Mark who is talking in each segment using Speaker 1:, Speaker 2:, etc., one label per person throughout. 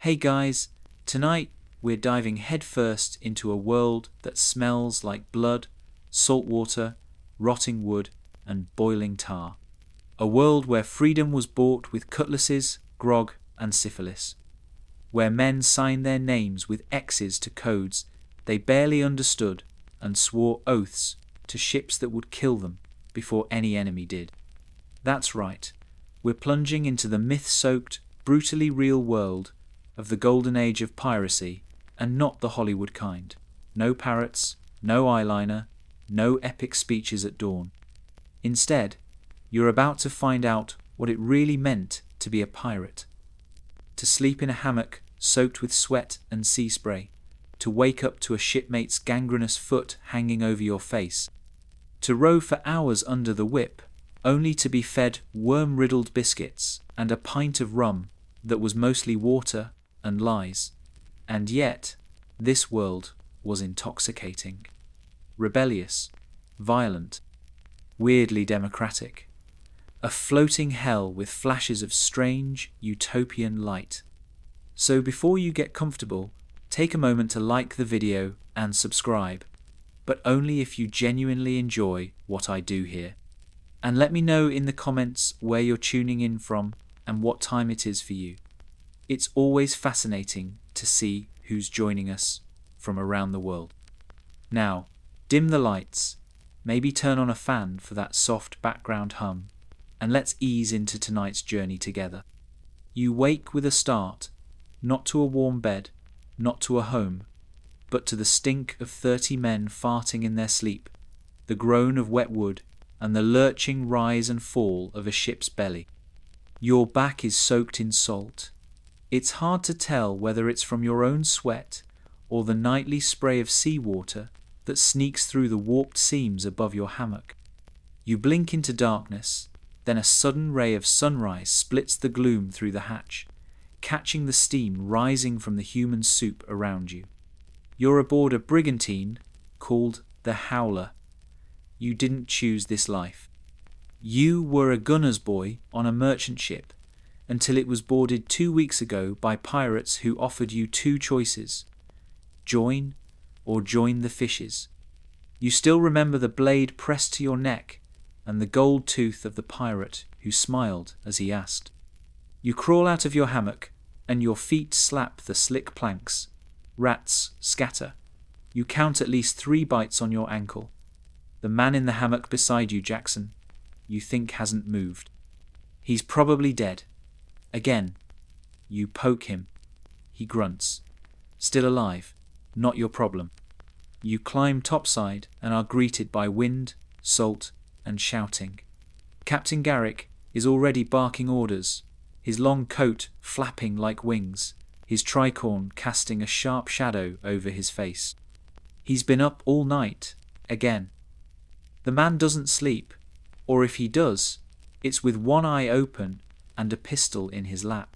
Speaker 1: Hey guys, tonight we're diving headfirst into a world that smells like blood, salt water, rotting wood, and boiling tar. A world where freedom was bought with cutlasses, grog, and syphilis. Where men signed their names with X's to codes they barely understood and swore oaths to ships that would kill them before any enemy did. That's right, we're plunging into the myth-soaked, brutally real world of the golden age of piracy, and not the Hollywood kind. No parrots, no eyeliner, no epic speeches at dawn. Instead, you're about to find out what it really meant to be a pirate. To sleep in a hammock soaked with sweat and sea spray. To wake up to a shipmate's gangrenous foot hanging over your face. To row for hours under the whip, only to be fed worm-riddled biscuits and a pint of rum that was mostly water and lies. And yet, this world was intoxicating. Rebellious, violent, weirdly democratic. A floating hell with flashes of strange, utopian light. So before you get comfortable, take a moment to like the video and subscribe, but only if you genuinely enjoy what I do here. And let me know in the comments where you're tuning in from and what time it is for you. It's always fascinating to see who's joining us from around the world. Now, dim the lights, maybe turn on a fan for that soft background hum, and let's ease into tonight's journey together. You wake with a start, not to a warm bed, not to a home, but to the stink of 30 men farting in their sleep, the groan of wet wood, and the lurching rise and fall of a ship's belly. Your back is soaked in salt. It's hard to tell whether it's from your own sweat or the nightly spray of seawater that sneaks through the warped seams above your hammock. You blink into darkness, then a sudden ray of sunrise splits the gloom through the hatch, catching the steam rising from the human soup around you. You're aboard a brigantine called the Howler. You didn't choose this life. You were a gunner's boy on a merchant ship until it was boarded 2 weeks ago by pirates who offered you two choices: join or join the fishes. You still remember the blade pressed to your neck and the gold tooth of the pirate who smiled as he asked. You crawl out of your hammock and your feet slap the slick planks. Rats scatter. You count at least 3 bites on your ankle. The man in the hammock beside you, Jackson, you think hasn't moved. He's probably dead. Again, you poke him. He grunts. Still alive, not your problem. You climb topside and are greeted by wind, salt, and shouting. Captain Garrick is already barking orders, his long coat flapping like wings, his tricorn casting a sharp shadow over his face. He's been up all night, again. The man doesn't sleep, or if he does, it's with one eye open and a pistol in his lap.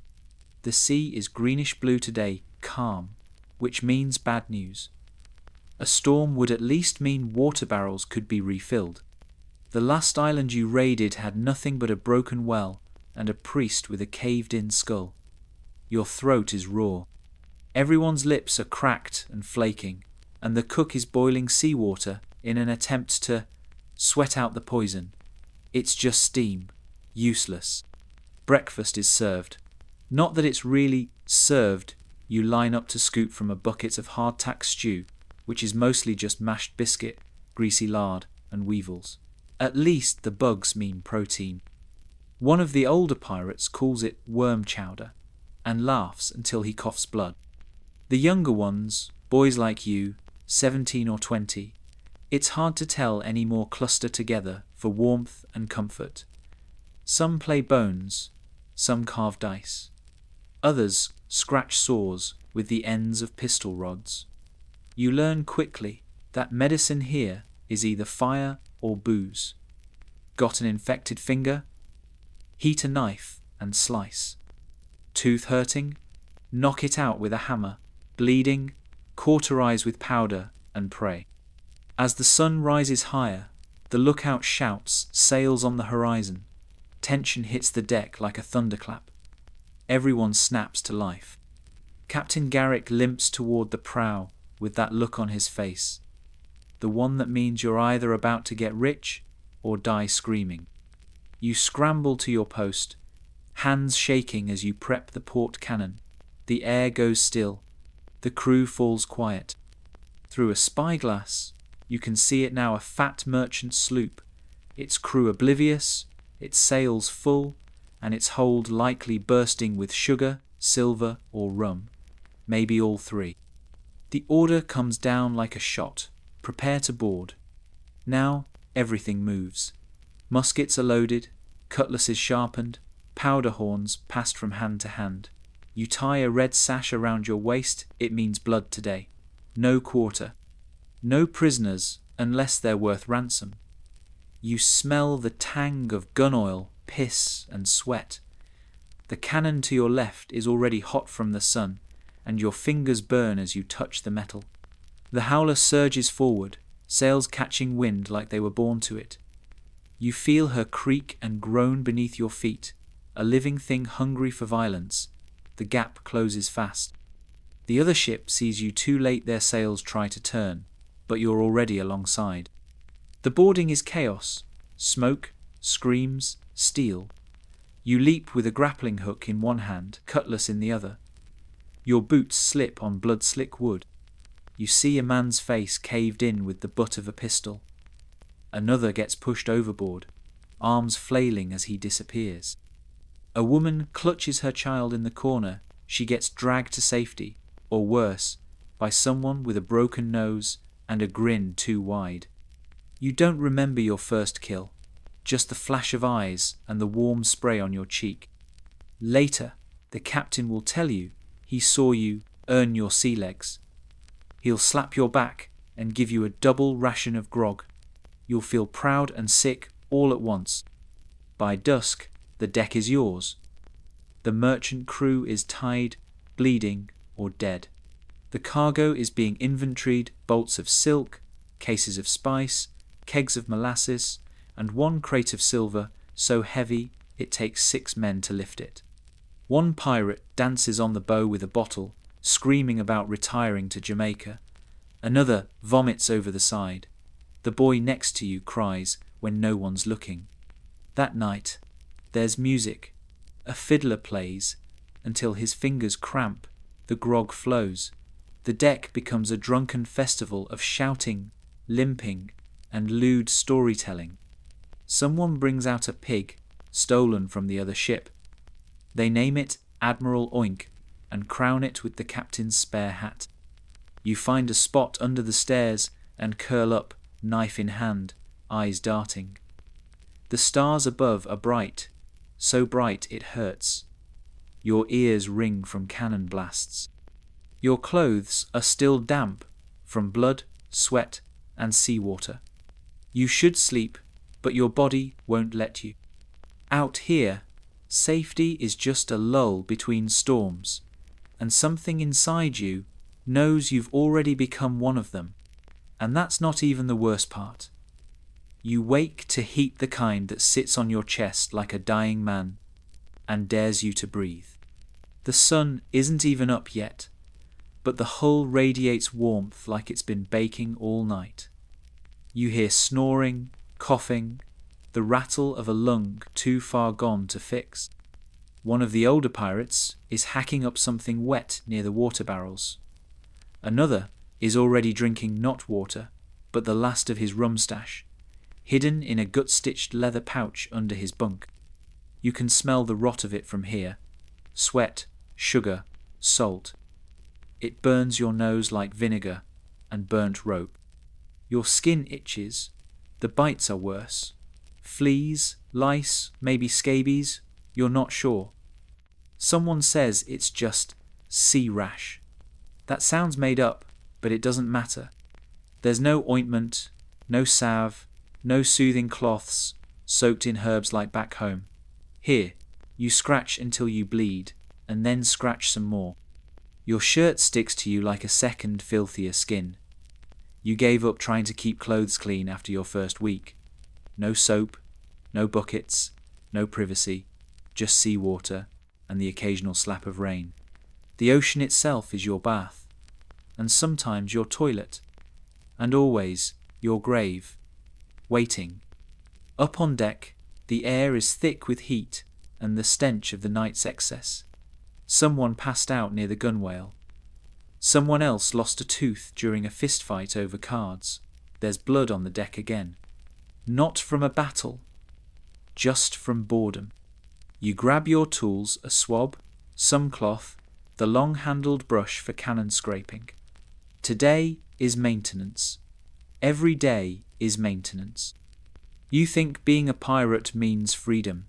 Speaker 1: The sea is greenish blue today, calm, which means bad news. A storm would at least mean water barrels could be refilled. The last island you raided had nothing but a broken well and a priest with a caved-in skull. Your throat is raw. Everyone's lips are cracked and flaking, and the cook is boiling seawater in an attempt to sweat out the poison. It's just steam. Useless. Breakfast is served. Not that it's really served. You line up to scoop from a bucket of hardtack stew, which is mostly just mashed biscuit, greasy lard, and weevils. At least the bugs mean protein. One of the older pirates calls it worm chowder, and laughs until he coughs blood. The younger ones, boys like you, 17 or 20, it's hard to tell any more cluster together for warmth and comfort. Some play bones, some carve dice. Others scratch sores with the ends of pistol rods. You learn quickly that medicine here is either fire or booze. Got an infected finger? Heat a knife and slice. Tooth hurting? Knock it out with a hammer. Bleeding? Cauterize with powder and pray. As the sun rises higher, the lookout shouts, sails on the horizon. Tension hits the deck like a thunderclap. Everyone snaps to life. Captain Garrick limps toward the prow with that look on his face, the one that means you're either about to get rich or die screaming. You scramble to your post, hands shaking as you prep the port cannon. The air goes still. The crew falls quiet. Through a spyglass, you can see it now, a fat merchant sloop, its crew oblivious, its sails full, and its hold likely bursting with sugar, silver, or rum, maybe all three. The order comes down like a shot. Prepare to board. Now everything moves. Muskets are loaded, cutlasses sharpened, powder horns passed from hand to hand. You tie a red sash around your waist, it means blood today. No quarter. No prisoners unless they're worth ransom. You smell the tang of gun oil, piss and sweat. The cannon to your left is already hot from the sun, and your fingers burn as you touch the metal. The howler surges forward, sails catching wind like they were born to it. You feel her creak and groan beneath your feet, a living thing hungry for violence. The gap closes fast. The other ship sees you too late, their sails try to turn, but you're already alongside. The boarding is chaos, smoke, screams, steel. You leap with a grappling hook in one hand, cutlass in the other. Your boots slip on blood-slick wood. You see a man's face caved in with the butt of a pistol. Another gets pushed overboard, arms flailing as he disappears. A woman clutches her child in the corner. She gets dragged to safety, or worse, by someone with a broken nose and a grin too wide. You don't remember your first kill, just the flash of eyes and the warm spray on your cheek. Later, the captain will tell you he saw you earn your sea legs. He'll slap your back and give you a double ration of grog. You'll feel proud and sick all at once. By dusk, the deck is yours. The merchant crew is tied, bleeding, or dead. The cargo is being inventoried: bolts of silk, cases of spice, kegs of molasses, and one crate of silver so heavy it takes 6 men to lift it. One pirate dances on the bow with a bottle, screaming about retiring to Jamaica. Another vomits over the side. The boy next to you cries when no one's looking. That night, there's music. A fiddler plays until his fingers cramp. The grog flows. The deck becomes a drunken festival of shouting, limping, and lewd storytelling. Someone brings out a pig, stolen from the other ship. They name it Admiral Oink and crown it with the captain's spare hat. You find a spot under the stairs and curl up, knife in hand, eyes darting. The stars above are bright, so bright it hurts. Your ears ring from cannon blasts. Your clothes are still damp from blood, sweat, and seawater. You should sleep, but your body won't let you. Out here, safety is just a lull between storms, and something inside you knows you've already become one of them. And that's not even the worst part. You wake to heat, the kind that sits on your chest like a dying man and dares you to breathe. The sun isn't even up yet, but the hull radiates warmth like it's been baking all night. You hear snoring, coughing, the rattle of a lung too far gone to fix. One of the older pirates is hacking up something wet near the water barrels. Another is already drinking not water, but the last of his rum stash, hidden in a gut-stitched leather pouch under his bunk. You can smell the rot of it from here. Sweat, sugar, salt. It burns your nose like vinegar and burnt rope. Your skin itches. The bites are worse. Fleas, lice, maybe scabies, you're not sure. Someone says it's just sea rash. That sounds made up, but it doesn't matter. There's no ointment, no salve, no soothing cloths soaked in herbs like back home. Here, you scratch until you bleed, and then scratch some more. Your shirt sticks to you like a second filthier skin. You gave up trying to keep clothes clean after your first week. No soap, no buckets, no privacy, just seawater and the occasional slap of rain. The ocean itself is your bath, and sometimes your toilet, and always your grave, waiting. Up on deck, the air is thick with heat and the stench of the night's excess. Someone passed out near the gunwale. Someone else lost a tooth during a fistfight over cards. There's blood on the deck again. Not from a battle, just from boredom. You grab your tools, a swab, some cloth, the long-handled brush for cannon scraping. Today is maintenance. Every day is maintenance. You think being a pirate means freedom.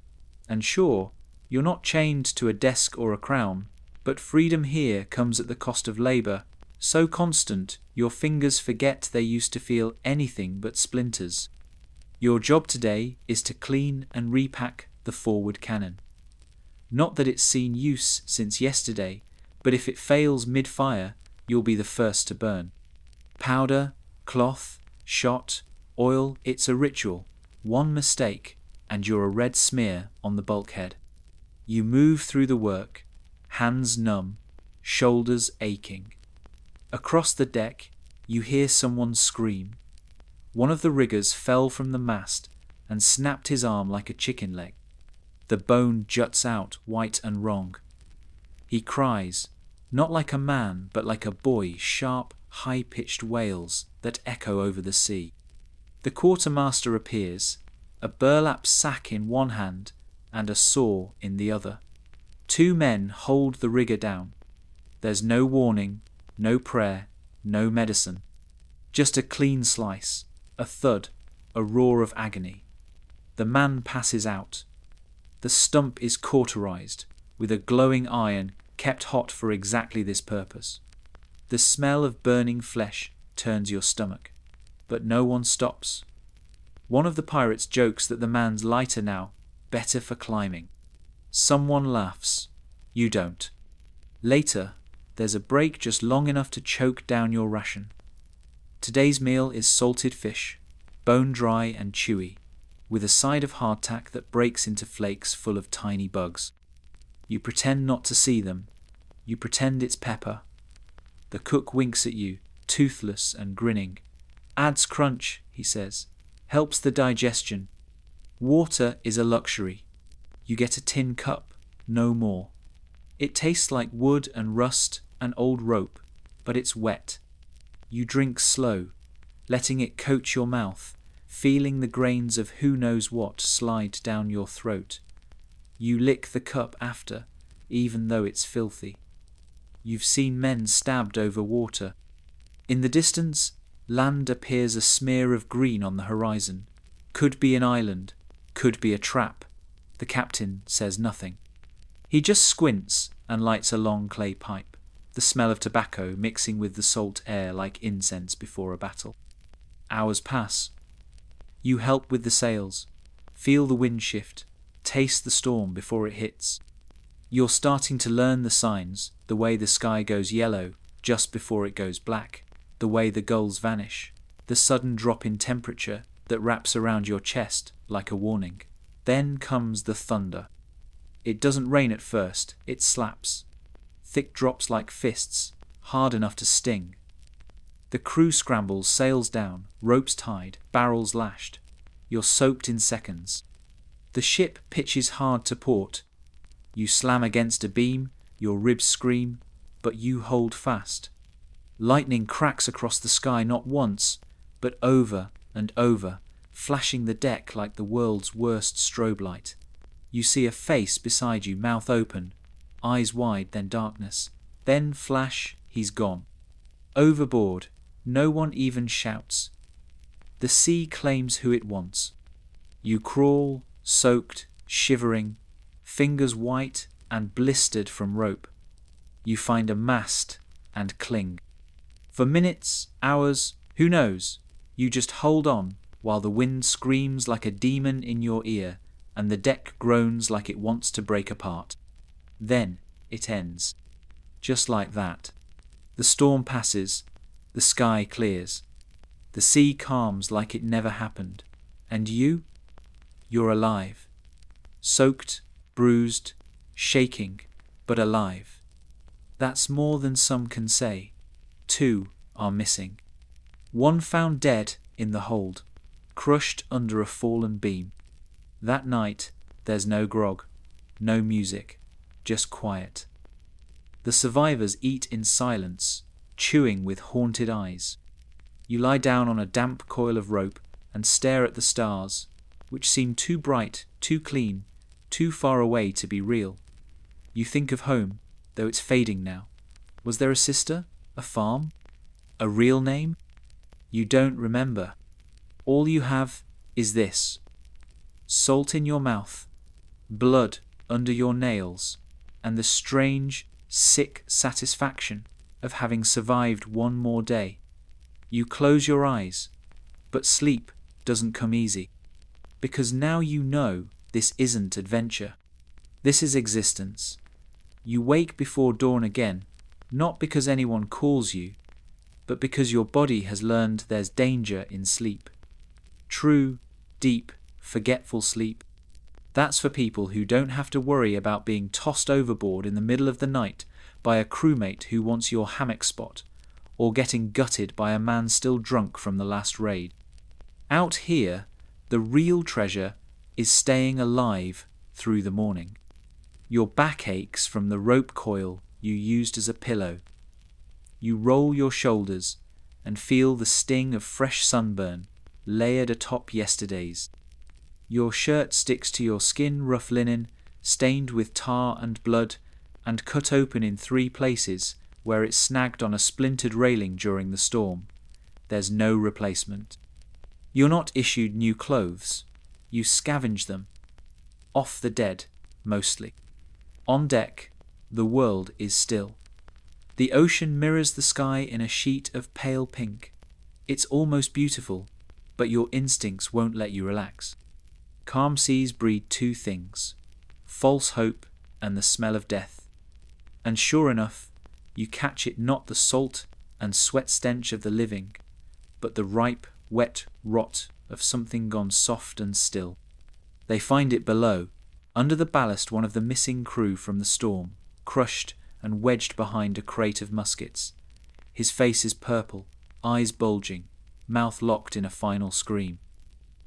Speaker 1: And sure, you're not chained to a desk or a crown, but freedom here comes at the cost of labour, so constant your fingers forget they used to feel anything but splinters. Your job today is to clean and repack the forward cannon. Not that it's seen use since yesterday, but if it fails mid-fire, you'll be the first to burn. Powder, cloth, shot, oil, it's a ritual. One mistake, and you're a red smear on the bulkhead. You move through the work, hands numb, shoulders aching. Across the deck, you hear someone scream. One of the riggers fell from the mast and snapped his arm like a chicken leg. The bone juts out white and wrong. He cries, not like a man, but like a boy, sharp, high-pitched wails that echo over the sea. The quartermaster appears, a burlap sack in one hand and a saw in the other. Two men hold the rigger down. There's no warning, no prayer, no medicine. Just a clean slice, a thud, a roar of agony. The man passes out. The stump is cauterized, with a glowing iron kept hot for exactly this purpose. The smell of burning flesh turns your stomach, but no one stops. One of the pirates jokes that the man's lighter now, better for climbing. Someone laughs. You don't. Later, there's a break just long enough to choke down your ration. Today's meal is salted fish, bone dry and chewy, with a side of hardtack that breaks into flakes full of tiny bugs. You pretend not to see them. You pretend it's pepper. The cook winks at you, toothless and grinning. Adds crunch, he says. Helps the digestion. Water is a luxury. You get a tin cup, no more. It tastes like wood and rust and old rope, but it's wet. You drink slow, letting it coat your mouth, feeling the grains of who knows what slide down your throat. You lick the cup after, even though it's filthy. You've seen men stabbed over water. In the distance, land appears a smear of green on the horizon. Could be an island, could be a trap. The captain says nothing. He just squints and lights a long clay pipe, the smell of tobacco mixing with the salt air like incense before a battle. Hours pass. You help with the sails, feel the wind shift, taste the storm before it hits. You're starting to learn the signs, the way the sky goes yellow just before it goes black, the way the gulls vanish, the sudden drop in temperature that wraps around your chest like a warning. Then comes the thunder. It doesn't rain at first, it slaps. Thick drops like fists, hard enough to sting. The crew scrambles, sails down, ropes tied, barrels lashed. You're soaked in seconds. The ship pitches hard to port. You slam against a beam, your ribs scream, but you hold fast. Lightning cracks across the sky not once, but over and over, flashing the deck like the world's worst strobe light. You see a face beside you, mouth open, eyes wide, then darkness. Then flash, he's gone. Overboard, no one even shouts. The sea claims who it wants. You crawl, soaked, shivering, fingers white and blistered from rope. You find a mast and cling. For minutes, hours, who knows, you just hold on while the wind screams like a demon in your ear and the deck groans like it wants to break apart. Then it ends. Just like that. The storm passes, the sky clears. The sea calms like it never happened. And you? You're alive. Soaked, bruised, shaking, but alive. That's more than some can say. 2 are missing. 1 found dead in the hold, crushed under a fallen beam. That night, there's no grog, no music, just quiet. The survivors eat in silence, chewing with haunted eyes. You lie down on a damp coil of rope and stare at the stars, which seem too bright, too clean, too far away to be real. You think of home, though it's fading now. Was there a sister? A farm? A real name? You don't remember. All you have is this: salt in your mouth, blood under your nails, and the strange, sick satisfaction of having survived one more day. You close your eyes, but sleep doesn't come easy, because now you know this isn't adventure. This is existence. You wake before dawn again, not because anyone calls you, but because your body has learned there's danger in sleep. True, deep, forgetful sleep. That's for people who don't have to worry about being tossed overboard in the middle of the night by a crewmate who wants your hammock spot, or getting gutted by a man still drunk from the last raid. Out here, the real treasure is staying alive through the morning. Your back aches from the rope coil you used as a pillow. You roll your shoulders and feel the sting of fresh sunburn layered atop yesterday's. Your shirt sticks to your skin rough linen, stained with tar and blood, and cut open in 3 places where it snagged on a splintered railing during the storm. There's no replacement. You're not issued new clothes. You scavenge them. Off the dead, mostly. On deck, the world is still. The ocean mirrors the sky in a sheet of pale pink. It's almost beautiful, but your instincts won't let you relax. Calm seas breed 2 things: false hope and the smell of death. And sure enough, you catch it, not the salt and sweat stench of the living, but the ripe, wet rot of something gone soft and still. They find it below, under the ballast, one of the missing crew from the storm, crushed and wedged behind a crate of muskets. His face is purple, eyes bulging, mouth locked in a final scream.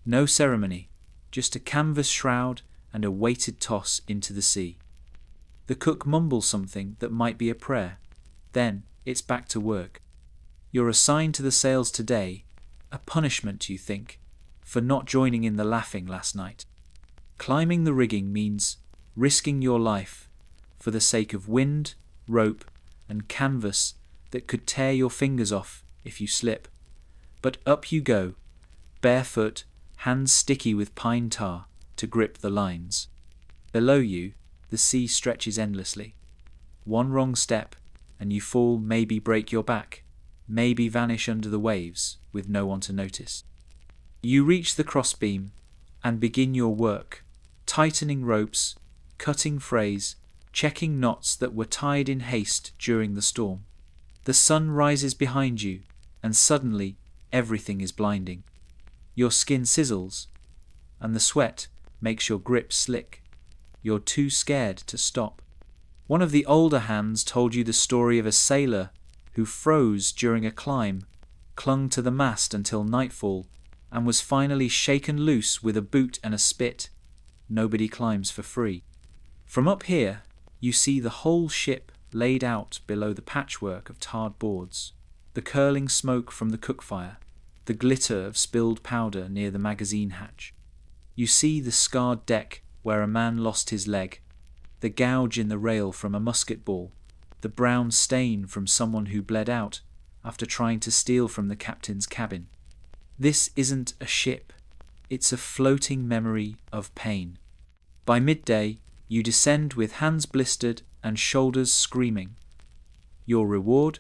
Speaker 1: No ceremony, just a canvas shroud and a weighted toss into the sea. The cook mumbles something that might be a prayer. Then it's back to work. You're assigned to the sails today, a punishment, you think, for not joining in the laughing last night. Climbing the rigging means risking your life for the sake of wind, rope, and canvas that could tear your fingers off if you slip. But up you go, barefoot, hands sticky with pine tar to grip the lines. Below you, the sea stretches endlessly. One wrong step, and you fall, maybe break your back, maybe vanish under the waves with no one to notice. You reach the crossbeam and begin your work, tightening ropes, cutting frays, checking knots that were tied in haste during the storm. The sun rises behind you, and suddenly everything is blinding. Your skin sizzles, and the sweat makes your grip slick. You're too scared to stop. One of the older hands told you the story of a sailor who froze during a climb, clung to the mast until nightfall, and was finally shaken loose with a boot and a spit. Nobody climbs for free. From up here, you see the whole ship laid out below the patchwork of tarred boards, the curling smoke from the cook fire, the glitter of spilled powder near the magazine hatch. You see the scarred deck where a man lost his leg, the gouge in the rail from a musket ball, the brown stain from someone who bled out after trying to steal from the captain's cabin. This isn't a ship, it's a floating memory of pain. By midday, you descend with hands blistered and shoulders screaming. Your reward?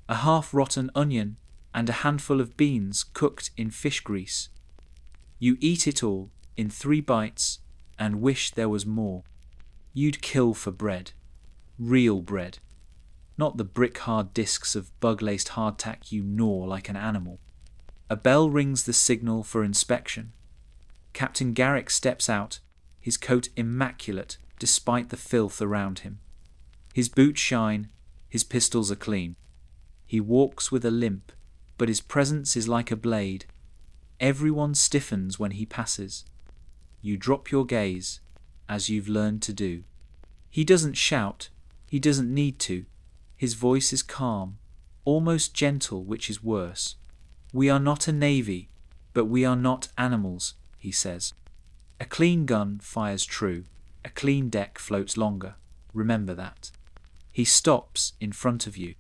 Speaker 1: A half-rotten onion and a handful of beans cooked in fish grease. You eat it all in 3 bites and wish there was more. You'd kill for bread. Real bread. Not the brick-hard discs of bug-laced hardtack you gnaw like an animal. A bell rings the signal for inspection. Captain Garrick steps out, his coat immaculate despite the filth around him. His boots shine His pistols are clean. He walks with a limp, but his presence is like a blade. Everyone stiffens when he passes. You drop your gaze, as you've learned to do. He doesn't shout. He doesn't need to. His voice is calm, almost gentle, which is worse. We are not a navy, but we are not animals, he says. A clean gun fires true. A clean deck floats longer. Remember that. He stops in front of you.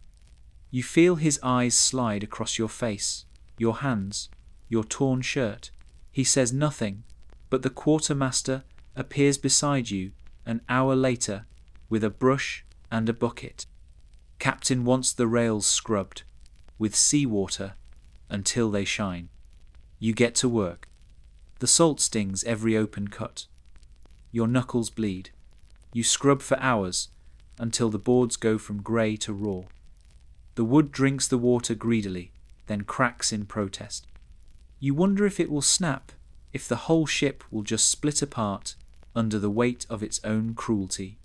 Speaker 1: You feel his eyes slide across your face, your hands, your torn shirt. He says nothing, but the quartermaster appears beside you an hour later with a brush and a bucket. Captain wants the rails scrubbed with seawater until they shine. You get to work. The salt stings every open cut. Your knuckles bleed. You scrub for hours until the boards go from grey to raw. The wood drinks the water greedily, then cracks in protest. You wonder if it will snap, if the whole ship will just split apart under the weight of its own cruelty.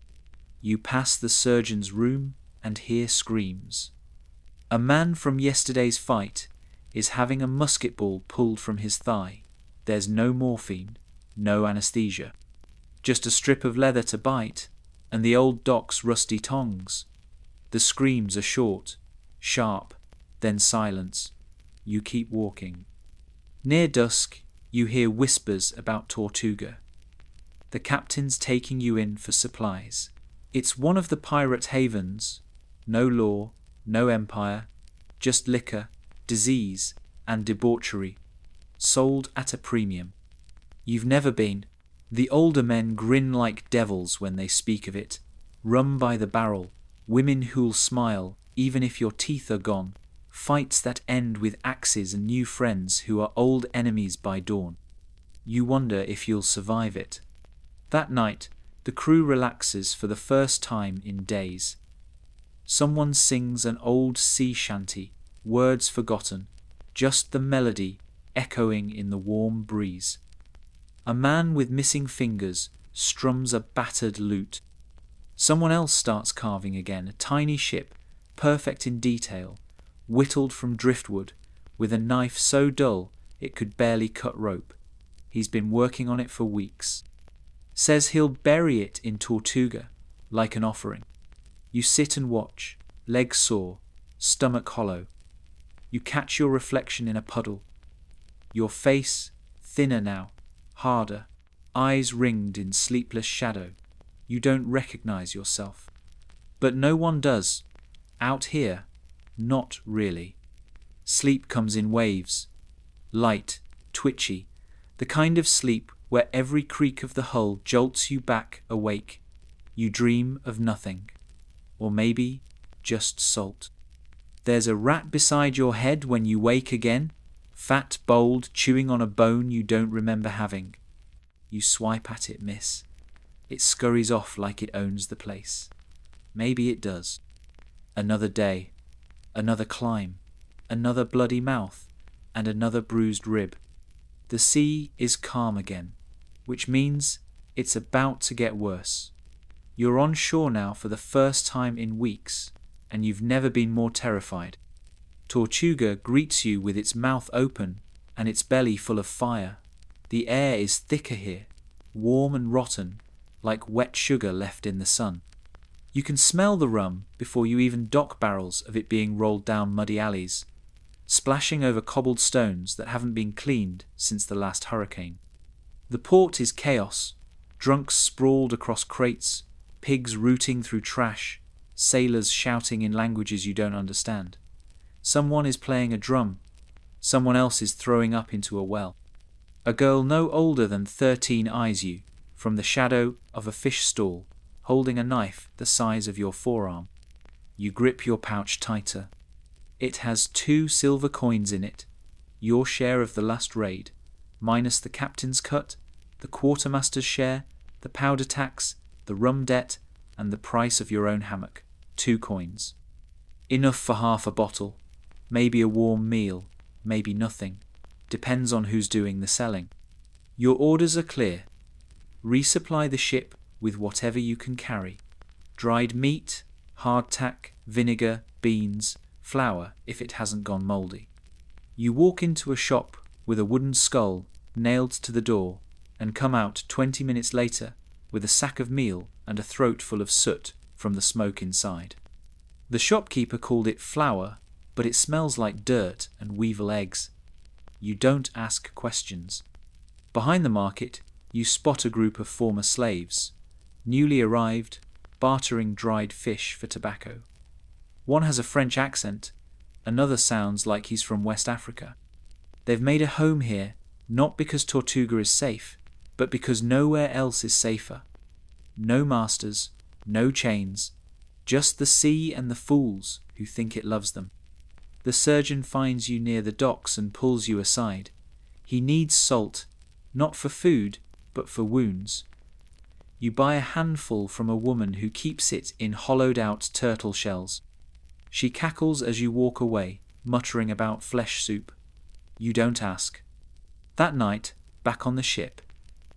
Speaker 1: You pass the surgeon's room and hear screams. A man from yesterday's fight is having a musket ball pulled from his thigh. There's no morphine, no anesthesia. Just a strip of leather to bite, and the old doc's rusty tongs. The screams are short, sharp, then silence. You keep walking. Near dusk, you hear whispers about Tortuga. The captain's taking you in for supplies. It's one of the pirate havens. No law, no empire, just liquor, disease, and debauchery, sold at a premium. You've never been. The older men grin like devils when they speak of it. Rum by the barrel, women who'll smile even if your teeth are gone, fights that end with axes and new friends who are old enemies by dawn. You wonder if you'll survive it. That night, the crew relaxes for the first time in days. Someone sings an old sea shanty, words forgotten, just the melody echoing in the warm breeze. A man with missing fingers strums a battered lute. Someone else starts carving again, a tiny ship, perfect in detail, whittled from driftwood, with a knife so dull it could barely cut rope. He's been working on it for weeks. Says he'll bury it in Tortuga, like an offering. You sit and watch, legs sore, stomach hollow. You catch your reflection in a puddle. Your face, thinner now, harder, eyes ringed in sleepless shadow. You don't recognize yourself. But no one does. Out here, not really. Sleep comes in waves. Light, twitchy, the kind of sleep where every creak of the hull jolts you back awake. You dream of nothing. Or maybe just salt. There's a rat beside your head when you wake again, fat, bold, chewing on a bone you don't remember having. You swipe at it, miss. It scurries off like it owns the place. Maybe it does. Another day, another climb, another bloody mouth, and another bruised rib. The sea is calm again, which means it's about to get worse. You're on shore now for the first time in weeks, and you've never been more terrified. Tortuga greets you with its mouth open and its belly full of fire. The air is thicker here, warm and rotten, like wet sugar left in the sun. You can smell the rum before you even dock barrels of it being rolled down muddy alleys, splashing over cobbled stones that haven't been cleaned since the last hurricane. The port is chaos, drunks sprawled across crates, pigs rooting through trash, sailors shouting in languages you don't understand. Someone is playing a drum, someone else is throwing up into a well. A girl no older than 13 eyes you from the shadow of a fish stall, holding a knife the size of your forearm. You grip your pouch tighter. It has 2 silver coins in it, your share of the last raid, minus the captain's cut, the quartermaster's share, the powder tax, the rum debt, and the price of your own hammock. 2 coins. Enough for half a bottle, maybe a warm meal, maybe nothing. Depends on who's doing the selling. Your orders are clear. Resupply the ship with whatever you can carry. Dried meat, hardtack, vinegar, beans, flour if it hasn't gone mouldy. You walk into a shop with a wooden skull nailed to the door and come out 20 minutes later with a sack of meal and a throat full of soot from the smoke inside. The shopkeeper called it flour, but it smells like dirt and weevil eggs. You don't ask questions. Behind the market, you spot a group of former slaves, newly arrived, bartering dried fish for tobacco. One has a French accent, another sounds like he's from West Africa. They've made a home here, not because Tortuga is safe, but because nowhere else is safer. No masters, no chains, just the sea and the fools who think it loves them. The surgeon finds you near the docks and pulls you aside. He needs salt, not for food, but for wounds. You buy a handful from a woman who keeps it in hollowed-out turtle shells. She cackles as you walk away, muttering about flesh soup. You don't ask. That night, back on the ship,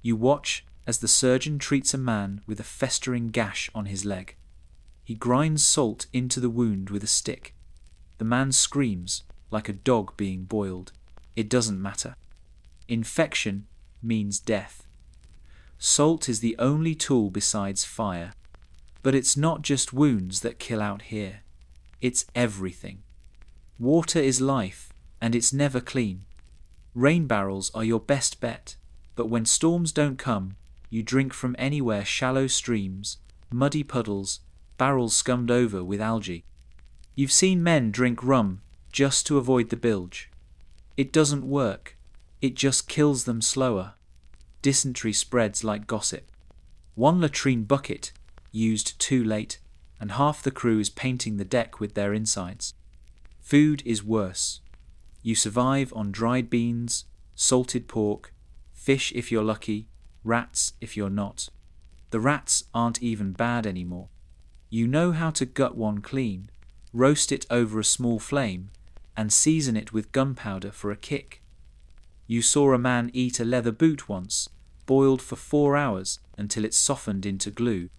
Speaker 1: you watch as the surgeon treats a man with a festering gash on his leg. He grinds salt into the wound with a stick. The man screams like a dog being boiled. It doesn't matter. Infection means death. Salt is the only tool besides fire. But it's not just wounds that kill out here. It's everything. Water is life, and it's never clean. Rain barrels are your best bet, but when storms don't come, you drink from anywhere: shallow streams, muddy puddles, barrels scummed over with algae. You've seen men drink rum just to avoid the bilge. It doesn't work. It just kills them slower. Dysentery spreads like gossip. One latrine bucket used too late, and half the crew is painting the deck with their insides. Food is worse. You survive on dried beans, salted pork, fish if you're lucky, rats if you're not. The rats aren't even bad anymore. You know how to gut one clean, roast it over a small flame, and season it with gunpowder for a kick. You saw a man eat a leather boot once, boiled for 4 hours until it softened into glue.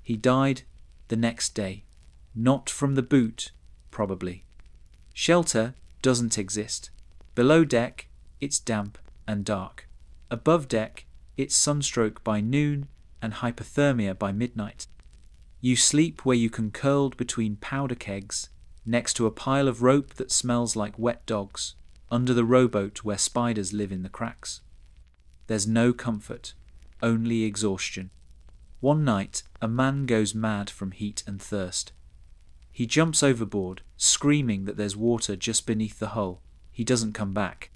Speaker 1: He died the next day. Not from the boot, probably. Shelter doesn't exist. Below deck, it's damp and dark. Above deck, it's sunstroke by noon and hypothermia by midnight. You sleep where you can, curled between powder kegs, next to a pile of rope that smells like wet dogs, under the rowboat where spiders live in the cracks. There's no comfort, only exhaustion. One night, a man goes mad from heat and thirst. He jumps overboard, screaming that there's water just beneath the hull. He doesn't come back.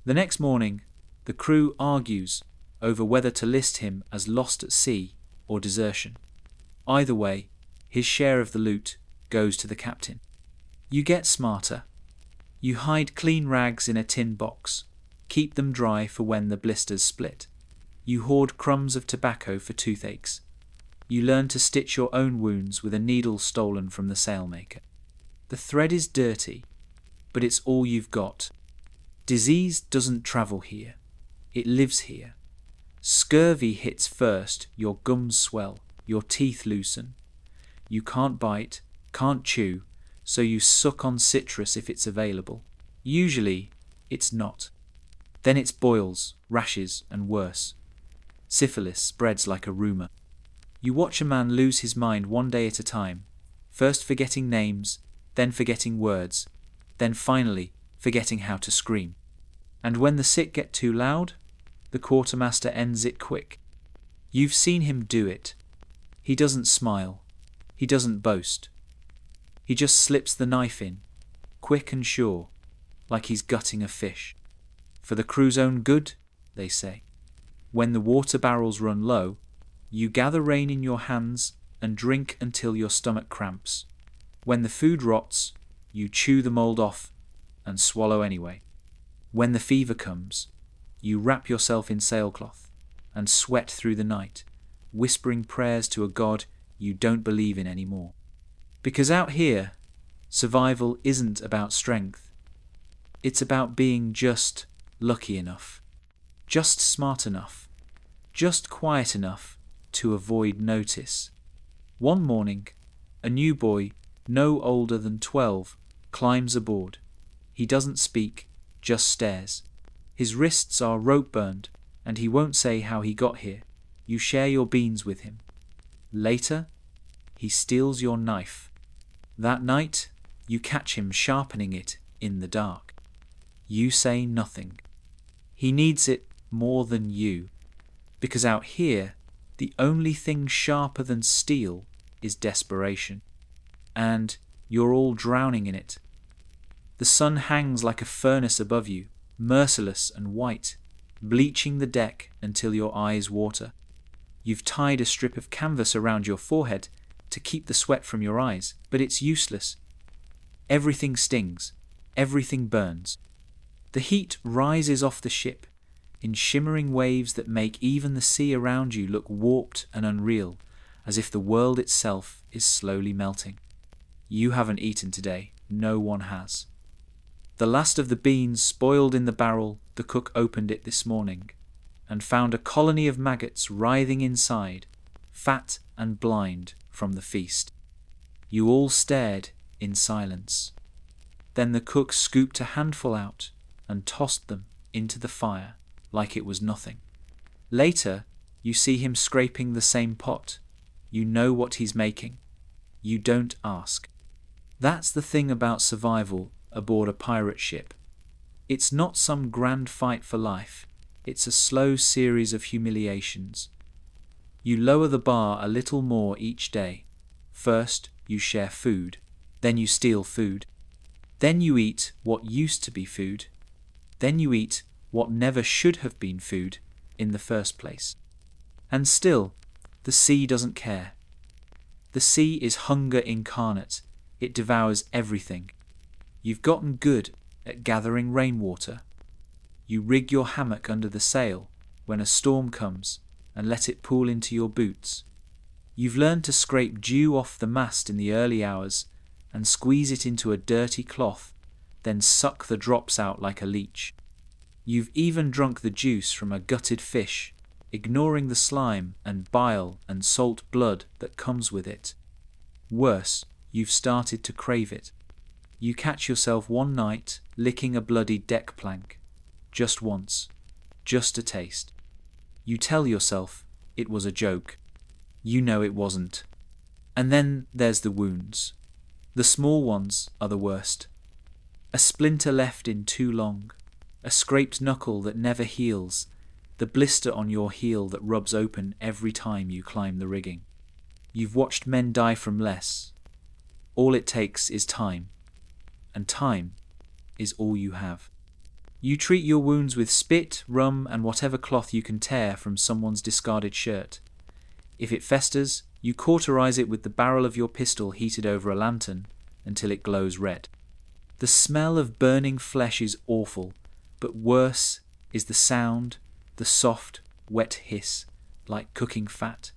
Speaker 1: The next morning, the crew argues over whether to list him as lost at sea or desertion. Either way, his share of the loot goes to the captain. You get smarter. You hide clean rags in a tin box, keep them dry for when the blisters split. You hoard crumbs of tobacco for toothaches. You learn to stitch your own wounds with a needle stolen from the sailmaker. The thread is dirty, but it's all you've got. Disease doesn't travel here. It lives here. Scurvy hits first, your gums swell, your teeth loosen. You can't bite, can't chew, so you suck on citrus if it's available. Usually, it's not. Then it's boils, rashes, and worse. Syphilis spreads like a rumour. You watch a man lose his mind one day at a time, first forgetting names, then forgetting words, then finally forgetting how to scream. And when the sick get too loud, the quartermaster ends it quick. You've seen him do it. He doesn't smile. He doesn't boast. He just slips the knife in, quick and sure, like he's gutting a fish. For the crew's own good, they say. When the water barrels run low, you gather rain in your hands and drink until your stomach cramps. When the food rots, you chew the mold off and swallow anyway. When the fever comes, you wrap yourself in sailcloth and sweat through the night, whispering prayers to a God you don't believe in anymore. Because out here, survival isn't about strength. It's about being just lucky enough, just smart enough, just quiet enough to avoid notice. One morning, A new boy, no older than 12, climbs aboard. He doesn't speak, just stares. His wrists are rope burned, and he won't say how he got here. You share your beans with him. Later, he steals your knife. That night, you catch him sharpening it in the dark. You say nothing. He needs it more than you, because out here, the only thing sharper than steel is desperation, and you're all drowning in it. The sun hangs like a furnace above you, merciless and white, bleaching the deck until your eyes water. You've tied a strip of canvas around your forehead to keep the sweat from your eyes, but it's useless. Everything stings, everything burns. The heat rises off the ship in shimmering waves that make even the sea around you look warped and unreal, as if the world itself is slowly melting. You haven't eaten today, no one has. The last of the beans spoiled in the barrel, the cook opened it this morning and found a colony of maggots writhing inside, fat and blind from the feast. You all stared in silence. Then the cook scooped a handful out and tossed them into the fire like it was nothing. Later, you see him scraping the same pot. You know what he's making. You don't ask. That's the thing about survival aboard a pirate ship. It's not some grand fight for life. It's a slow series of humiliations. You lower the bar a little more each day. First, you share food. Then you steal food. Then you eat what used to be food. Then you eat what never should have been food in the first place. And still, the sea doesn't care. The sea is hunger incarnate. It devours everything. You've gotten good at gathering rainwater. You rig your hammock under the sail when a storm comes and let it pool into your boots. You've learned to scrape dew off the mast in the early hours and squeeze it into a dirty cloth, then suck the drops out like a leech. You've even drunk the juice from a gutted fish, ignoring the slime and bile and salt blood that comes with it. Worse, you've started to crave it. You catch yourself one night licking a bloody deck plank. Just once. Just a taste. You tell yourself it was a joke. You know it wasn't. And then there's the wounds. The small ones are the worst. A splinter left in too long. A scraped knuckle that never heals. The blister on your heel that rubs open every time you climb the rigging. You've watched men die from less. All it takes is time. And time is all you have. You treat your wounds with spit, rum, and whatever cloth you can tear from someone's discarded shirt. If it festers, you cauterize it with the barrel of your pistol heated over a lantern until it glows red. The smell of burning flesh is awful, but worse is the sound, the soft, wet hiss, like cooking fat.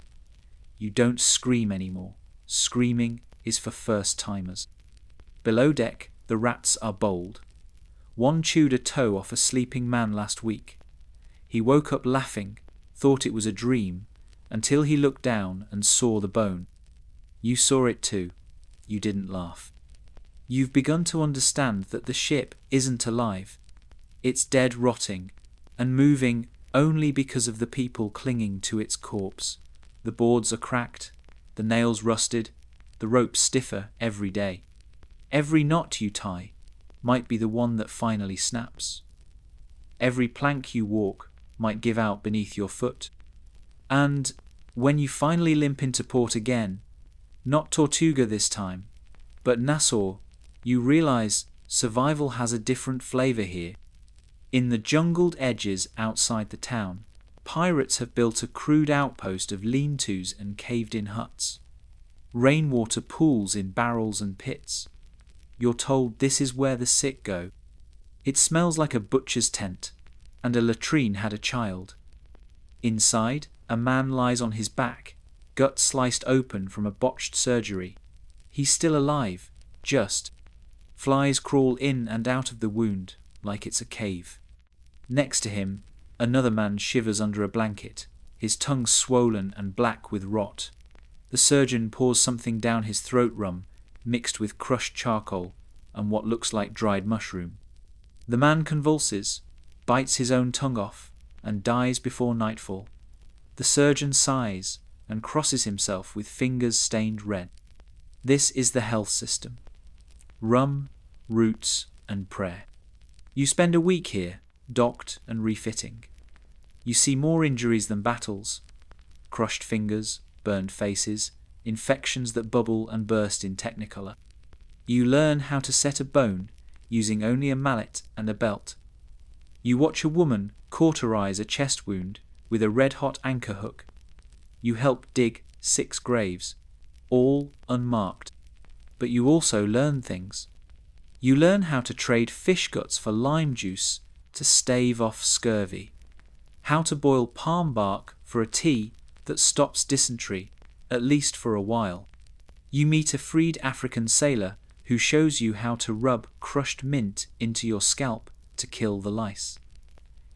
Speaker 1: You don't scream anymore. Screaming is for first-timers. Below deck, the rats are bold. One chewed a toe off a sleeping man last week. He woke up laughing, thought it was a dream, until he looked down and saw the bone. You saw it too. You didn't laugh. You've begun to understand that the ship isn't alive. It's dead, rotting, and moving only because of the people clinging to its corpse. The boards are cracked, the nails rusted, the ropes stiffer every day. Every knot you tie might be the one that finally snaps. Every plank you walk might give out beneath your foot. And when you finally limp into port again, not Tortuga this time, but Nassau, you realize survival has a different flavor here. In the jungled edges outside the town, pirates have built a crude outpost of lean-tos and caved-in huts. Rainwater pools in barrels and pits. You're told this is where the sick go. It smells like a butcher's tent, and a latrine had a child. Inside, a man lies on his back, gut sliced open from a botched surgery. He's still alive, just. Flies crawl in and out of the wound like it's a cave. Next to him, another man shivers under a blanket, his tongue swollen and black with rot. The surgeon pours something down his throat, rum mixed with crushed charcoal and what looks like dried mushroom. The man convulses, bites his own tongue off, and dies before nightfall. The surgeon sighs and crosses himself with fingers stained red. This is the health system. Rum, roots, and prayer. You spend a week here, docked and refitting. You see more injuries than battles. Crushed fingers, burned faces, infections that bubble and burst in technicolor. You learn how to set a bone using only a mallet and a belt. You watch a woman cauterize a chest wound with a red-hot anchor hook. You help dig 6 graves, all unmarked. But you also learn things. You learn how to trade fish guts for lime juice to stave off scurvy, how to boil palm bark for a tea that stops dysentery, at least for a while. You meet a freed African sailor who shows you how to rub crushed mint into your scalp to kill the lice.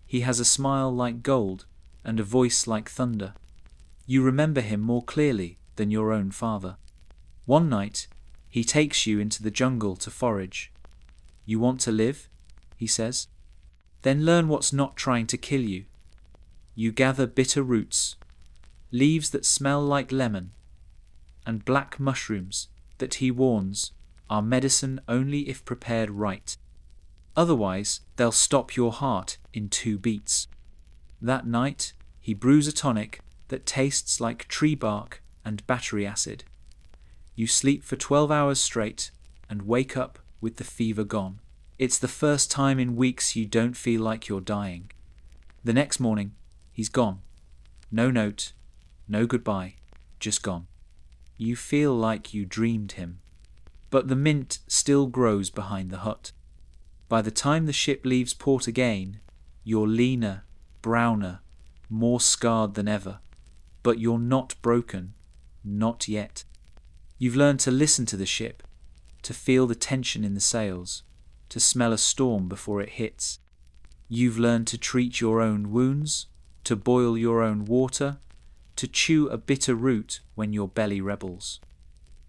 Speaker 1: He has a smile like gold and a voice like thunder. You remember him more clearly than your own father. One night, he takes you into the jungle to forage. You want to live, he says. Then learn what's not trying to kill you. You gather bitter roots, leaves that smell like lemon, and black mushrooms that he warns are medicine only if prepared right. Otherwise, they'll stop your heart in 2 beats. That night, he brews a tonic that tastes like tree bark and battery acid. You sleep for 12 hours straight and wake up with the fever gone. It's the first time in weeks you don't feel like you're dying. The next morning, he's gone. No note, no goodbye, just gone. You feel like you dreamed him. But the mint still grows behind the hut. By the time the ship leaves port again, you're leaner, browner, more scarred than ever. But you're not broken, not yet. You've learned to listen to the ship, to feel the tension in the sails, to smell a storm before it hits. You've learned to treat your own wounds, to boil your own water, to chew a bitter root when your belly rebels.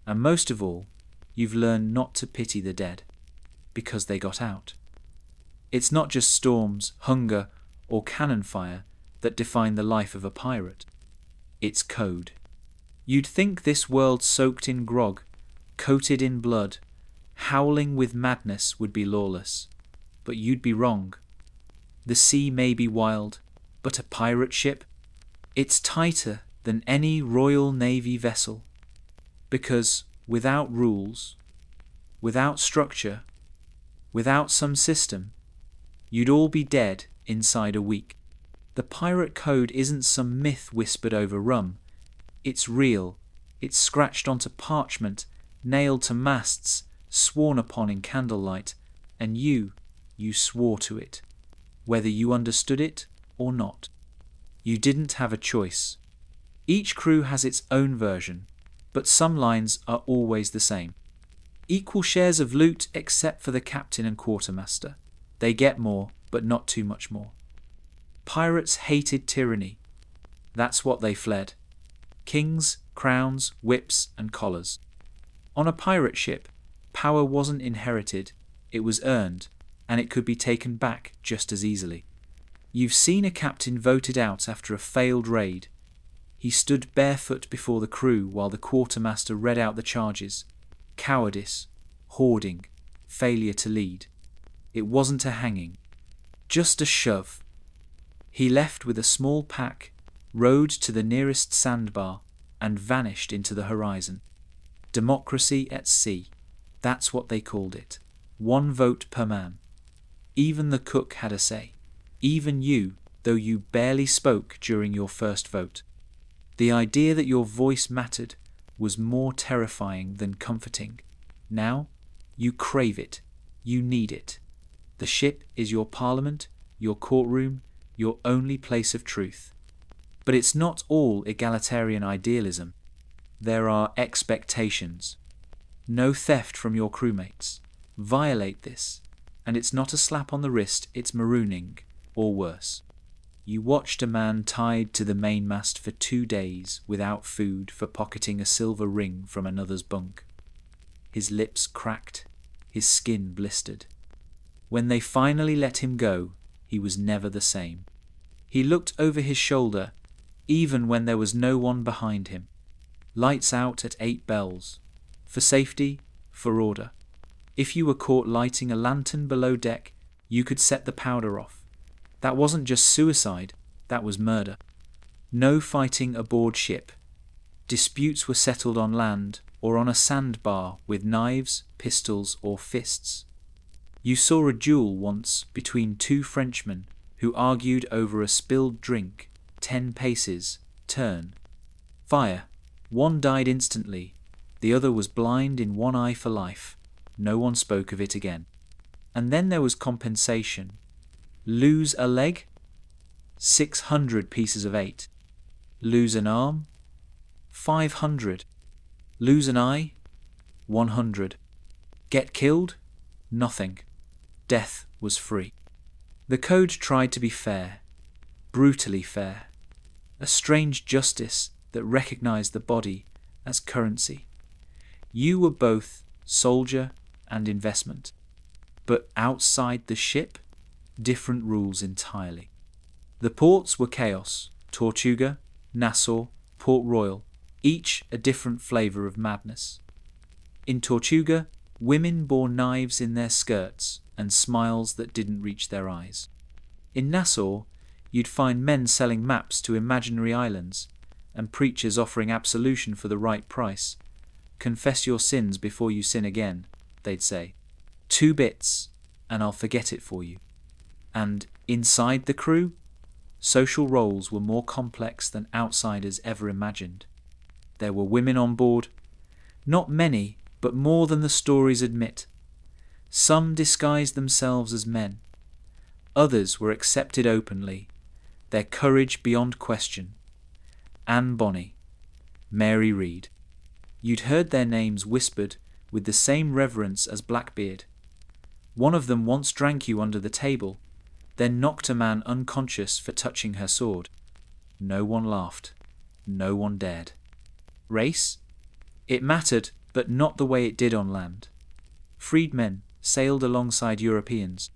Speaker 1: And most of all, you've learned not to pity the dead, because they got out. It's not just storms, hunger, or cannon fire that define the life of a pirate. It's code. You'd think this world soaked in grog, coated in blood, howling with madness would be lawless. But you'd be wrong. The sea may be wild, but a pirate ship? It's tighter than any Royal Navy vessel. Because without rules, without structure, without some system, you'd all be dead inside a week. The pirate code isn't some myth whispered over rum. It's real. It's scratched onto parchment, nailed to masts, sworn upon in candlelight, and you swore to it, whether you understood it or not. You didn't have a choice. Each crew has its own version, but some lines are always the same. Equal shares of loot except for the captain and quartermaster. They get more, but not too much more. Pirates hated tyranny. That's what they fled. Kings, crowns, whips, and collars. On a pirate ship, power wasn't inherited, it was earned, and it could be taken back just as easily. You've seen a captain voted out after a failed raid. He stood barefoot before the crew while the quartermaster read out the charges. Cowardice, hoarding, failure to lead. It wasn't a hanging, just a shove. He left with a small pack, rowed to the nearest sandbar, and vanished into the horizon. Democracy at sea, that's what they called it. 1 vote per man. Even the cook had a say. Even you, though you barely spoke during your first vote. The idea that your voice mattered was more terrifying than comforting. Now, you crave it. You need it. The ship is your parliament, your courtroom, your only place of truth. But it's not all egalitarian idealism. There are expectations. No theft from your crewmates. Violate this, and it's not a slap on the wrist, it's marooning, or worse. You watched a man tied to the mainmast for 2 days without food for pocketing a silver ring from another's bunk. His lips cracked, his skin blistered. When they finally let him go, he was never the same. He looked over his shoulder, even when there was no one behind him. Lights out at 8 bells. For safety, for order. If you were caught lighting a lantern below deck, you could set the powder off. That wasn't just suicide, that was murder. No fighting aboard ship. Disputes were settled on land or on a sandbar with knives, pistols, or fists. You saw a duel once between 2 Frenchmen who argued over a spilled drink, 10 paces, turn. Fire. One died instantly, the other was blind in one eye for life. No one spoke of it again. And then there was compensation. Lose a leg? 600 pieces of 8. Lose an arm? 500. Lose an eye? 100. Get killed? Nothing. Death was free. The code tried to be fair, brutally fair. A strange justice that recognized the body as currency. You were both soldier and investment. But outside the ship, different rules entirely. The ports were chaos. Tortuga, Nassau, Port Royal, each a different flavour of madness. In Tortuga, women bore knives in their skirts and smiles that didn't reach their eyes. In Nassau, you'd find men selling maps to imaginary islands and preachers offering absolution for the right price. Confess your sins before you sin again, they'd say. 2 bits, and I'll forget it for you. And inside the crew, social roles were more complex than outsiders ever imagined. There were women on board, not many, but more than the stories admit. Some disguised themselves as men. Others were accepted openly, their courage beyond question. Anne Bonny, Mary Read. You'd heard their names whispered with the same reverence as Blackbeard. One of them once drank you under the table, then knocked a man unconscious for touching her sword. No one laughed. No one dared. Race? It mattered, but not the way it did on land. Freedmen sailed alongside Europeans.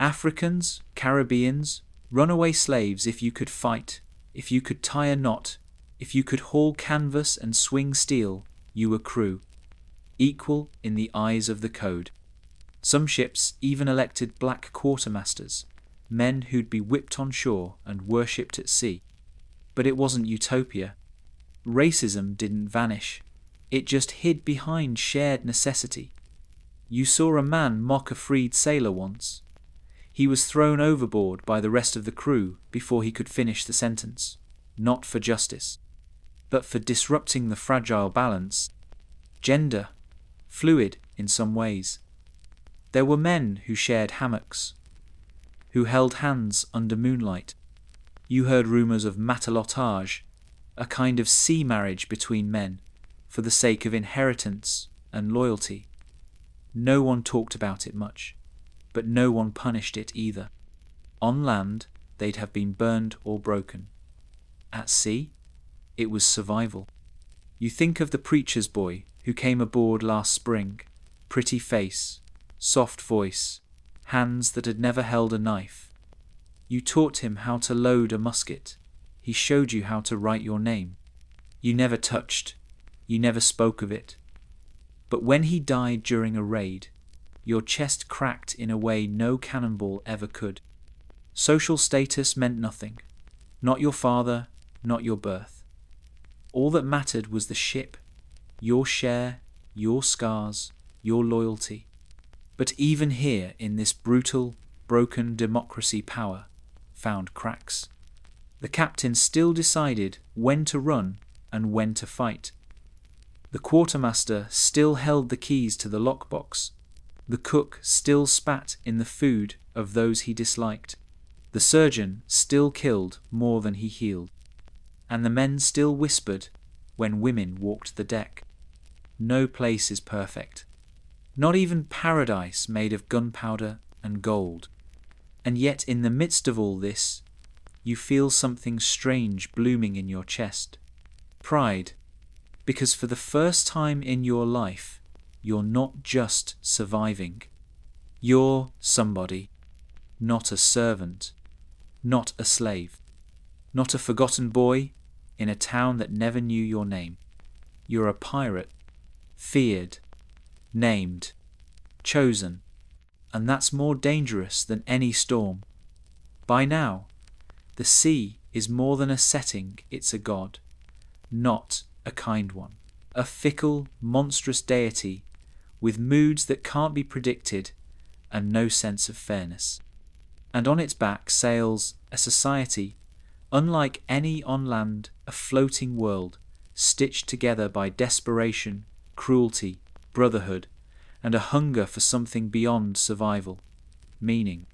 Speaker 1: Africans, Caribbeans, runaway slaves if you could fight, if you could tie a knot, if you could haul canvas and swing steel, you were crew. Equal in the eyes of the code. Some ships even elected black quartermasters, men who'd be whipped on shore and worshipped at sea. But it wasn't utopia. Racism didn't vanish. It just hid behind shared necessity. You saw a man mock a freed sailor once. He was thrown overboard by the rest of the crew before he could finish the sentence, not for justice, but for disrupting the fragile balance. Gender, fluid in some ways. There were men who shared hammocks, who held hands under moonlight. You heard rumours of matelotage, a kind of sea marriage between men, for the sake of inheritance and loyalty. No one talked about it much, but no one punished it either. On land, they'd have been burned or broken. At sea, it was survival. You think of the preacher's boy who came aboard last spring, pretty face, soft voice, hands that had never held a knife. You taught him how to load a musket. He showed you how to write your name. You never touched. You never spoke of it. But when he died during a raid, your chest cracked in a way no cannonball ever could. Social status meant nothing. Not your father, not your birth. All that mattered was the ship, your share, your scars, your loyalty. But even here, in this brutal, broken democracy, power found cracks. The captain still decided when to run and when to fight. The quartermaster still held the keys to the lockbox. The cook still spat in the food of those he disliked. The surgeon still killed more than he healed. And the men still whispered when women walked the deck. No place is perfect. Not even paradise made of gunpowder and gold. And yet in the midst of all this, you feel something strange blooming in your chest. Pride, because for the first time in your life, you're not just surviving. You're somebody, not a servant, not a slave, not a forgotten boy in a town that never knew your name. You're a pirate, feared, named, chosen, and that's more dangerous than any storm. By now, the sea is more than a setting, it's a god, not a kind one, a fickle, monstrous deity with moods that can't be predicted and no sense of fairness. And on its back sails a society unlike any on land, a floating world stitched together by desperation, cruelty, brotherhood, and a hunger for something beyond survival, meaning.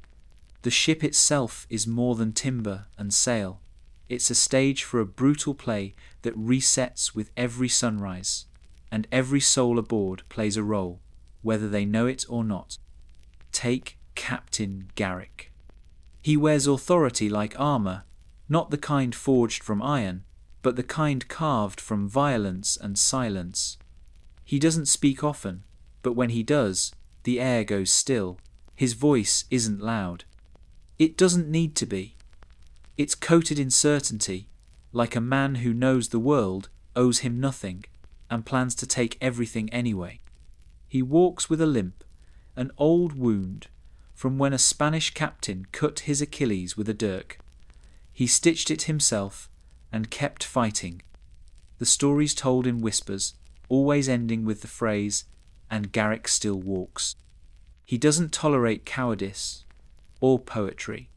Speaker 1: The ship itself is more than timber and sail. It's a stage for a brutal play that resets with every sunrise, and every soul aboard plays a role, whether they know it or not. Take Captain Garrick. He wears authority like armour, not the kind forged from iron, but the kind carved from violence and silence. He doesn't speak often, but when he does, the air goes still. His voice isn't loud. It doesn't need to be. It's coated in certainty, like a man who knows the world owes him nothing and plans to take everything anyway. He walks with a limp, an old wound from when a Spanish captain cut his Achilles with a dirk. He stitched it himself and kept fighting. The story's told in whispers, always ending with the phrase, "and Garrick still walks." He doesn't tolerate cowardice or poetry.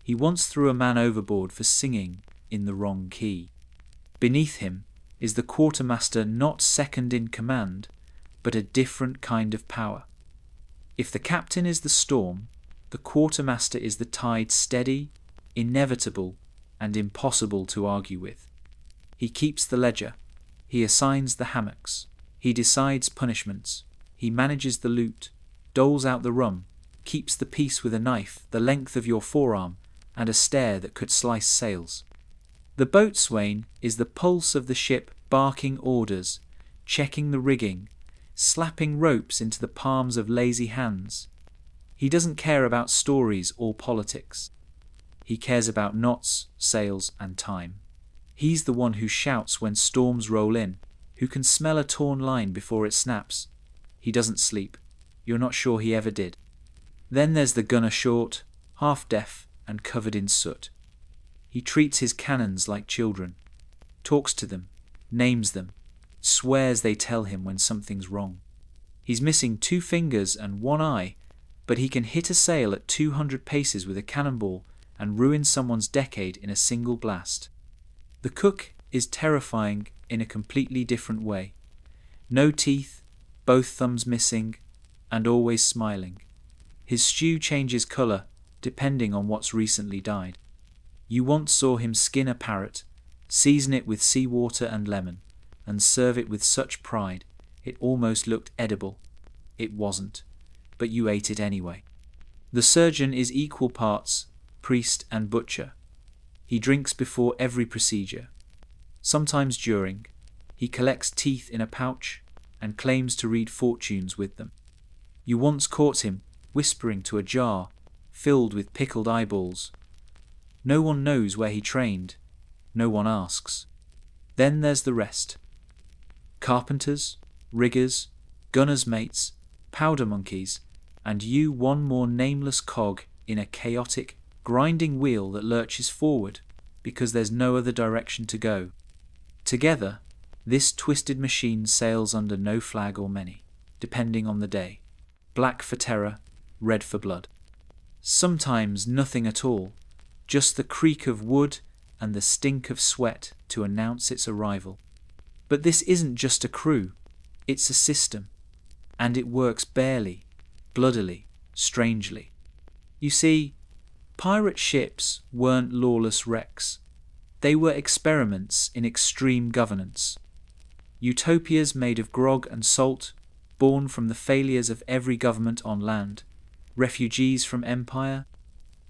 Speaker 1: He once threw a man overboard for singing in the wrong key. Beneath him is the quartermaster, not second in command, but a different kind of power. If the captain is the storm, the quartermaster is the tide, steady, inevitable, and impossible to argue with. He keeps the ledger. He assigns the hammocks. He decides punishments. He manages the loot, doles out the rum, keeps the peace with a knife the length of your forearm and a stare that could slice sails. The boatswain is the pulse of the ship, barking orders, checking the rigging, slapping ropes into the palms of lazy hands. He doesn't care about stories or politics. He cares about knots, sails, and time. He's the one who shouts when storms roll in, who can smell a torn line before it snaps. He doesn't sleep. You're not sure he ever did. Then there's the gunner, short, half deaf, and covered in soot. He treats his cannons like children, talks to them, names them, swears they tell him when something's wrong. He's missing 2 fingers and 1 eye, but he can hit a sail at 200 paces with a cannonball and ruin someone's decade in a single blast. The cook is terrifying in a completely different way. No teeth, both thumbs missing, and always smiling. His stew changes colour depending on what's recently died. You once saw him skin a parrot, season it with seawater and lemon, and serve it with such pride it almost looked edible. It wasn't, but you ate it anyway. The surgeon is equal parts priest and butcher. He drinks before every procedure. Sometimes during, he collects teeth in a pouch and claims to read fortunes with them. You once caught him whispering to a jar filled with pickled eyeballs. No one knows where he trained. No one asks. Then there's the rest. Carpenters, riggers, gunners' mates, powder monkeys, and you, one more nameless cog in a chaotic, grinding wheel that lurches forward because there's no other direction to go. Together, this twisted machine sails under no flag or many, depending on the day. Black for terror, red for blood. Sometimes nothing at all, just the creak of wood and the stink of sweat to announce its arrival. But this isn't just a crew, it's a system, and it works barely, bloodily, strangely. You see, pirate ships weren't lawless wrecks. They were experiments in extreme governance. Utopias made of grog and salt, born from the failures of every government on land, refugees from empire,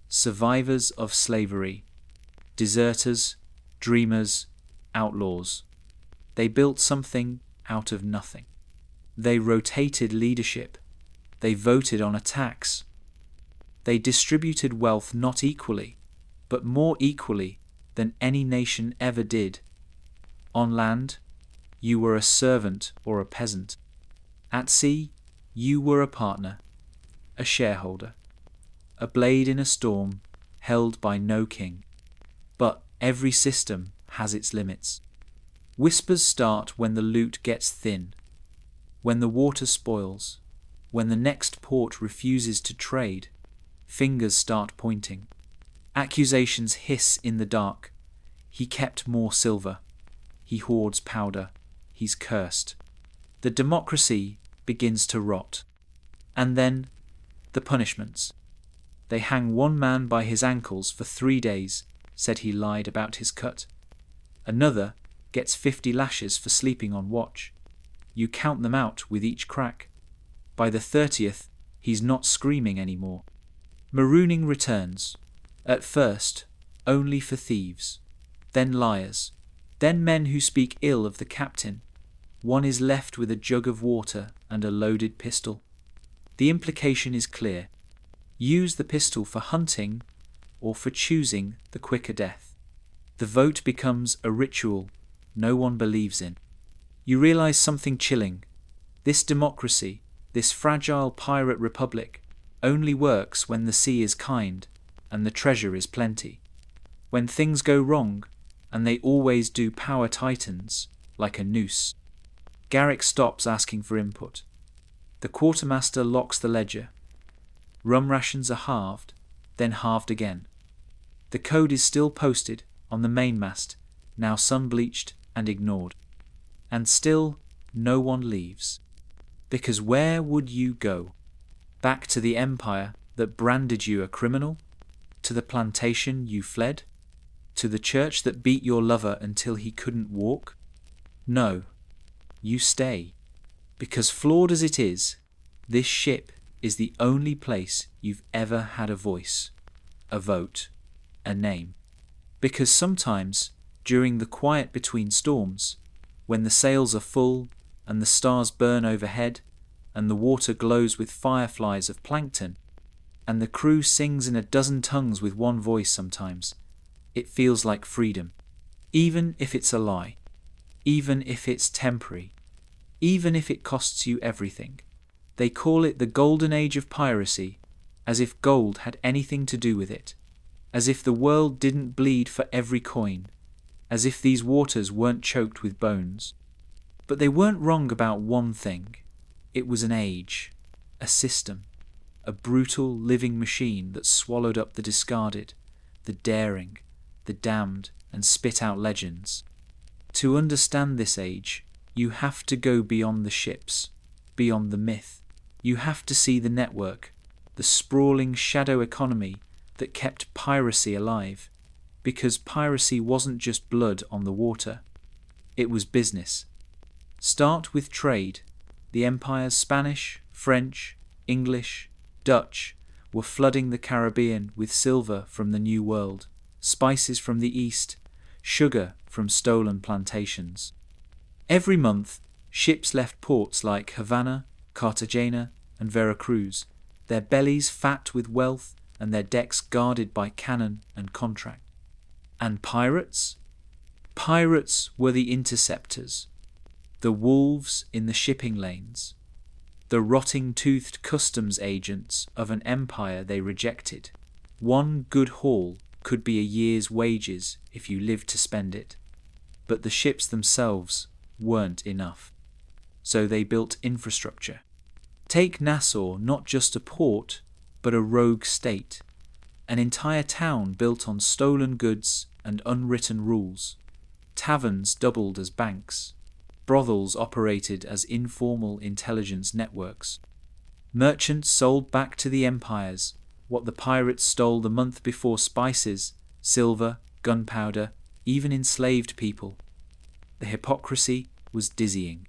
Speaker 1: survivors of slavery. deserters, dreamers, outlaws. They built something out of nothing. They rotated leadership. They voted on a tax. They distributed wealth not equally, but more equally than any nation ever did. On land, you were a servant or a peasant. At sea, you were a partner, a shareholder, a blade in a storm held by no king. But every system has its limits. Whispers start when the loot gets thin, when the water spoils, when the next port refuses to trade. Fingers start pointing. Accusations hiss in the dark. He kept more silver. He hoards powder. He's cursed. The democracy begins to rot. And then, the punishments. They hang one man by his ankles for 3 days, said he lied about his cut. Another gets 50 lashes for sleeping on watch. You count them out with each crack. By the 30th, he's not screaming anymore. Marooning returns. At first, only for thieves, then liars, then men who speak ill of the captain. One is left with a jug of water and a loaded pistol. The implication is clear. Use the pistol for hunting or for choosing the quicker death. The vote becomes a ritual no one believes in. You realize something chilling. This democracy, this fragile pirate republic, only works when the sea is kind and the treasure is plenty. When things go wrong, and they always do, power tightens like a noose. Garrick stops asking for input. The quartermaster locks the ledger. Rum rations are halved, then halved again. The code is still posted on the mainmast, now sun-bleached and ignored. And still no one leaves. Because where would you go? Back to the empire that branded you a criminal? To the plantation you fled? To the church that beat your lover until he couldn't walk? No, you stay. Because flawed as it is, this ship is the only place you've ever had a voice, a vote, a name. Because sometimes, during the quiet between storms, when the sails are full and the stars burn overhead and the water glows with fireflies of plankton, and the crew sings in a dozen tongues with one voice sometimes, it feels like freedom, even if it's a lie, even if it's temporary, even if it costs you everything. They call it the golden age of piracy, as if gold had anything to do with it, as if the world didn't bleed for every coin, as if these waters weren't choked with bones. But they weren't wrong about one thing. It was an age, a system, a brutal living machine that swallowed up the discarded, the daring, the damned, and spit out legends. To understand this age, you have to go beyond the ships, beyond the myth. You have to see the network, the sprawling shadow economy that kept piracy alive, because piracy wasn't just blood on the water. It was business. Start with trade. The empires Spanish, French, English, Dutch were flooding the Caribbean with silver from the New World, spices from the East, sugar from stolen plantations. Every month, ships left ports like Havana, Cartagena, and Veracruz, their bellies fat with wealth and their decks guarded by cannon and contract. And pirates? Pirates were the interceptors, the wolves in the shipping lanes, the rotting-toothed customs agents of an empire they rejected. One good haul could be a year's wages if you lived to spend it. But the ships themselves weren't enough. So they built infrastructure. Take Nassau, not just a port, but a rogue state. An entire town built on stolen goods and unwritten rules. Taverns doubled as banks. Brothels operated as informal intelligence networks. Merchants sold back to the empires what the pirates stole the month before: spices, silver, gunpowder, even enslaved people. The hypocrisy was dizzying.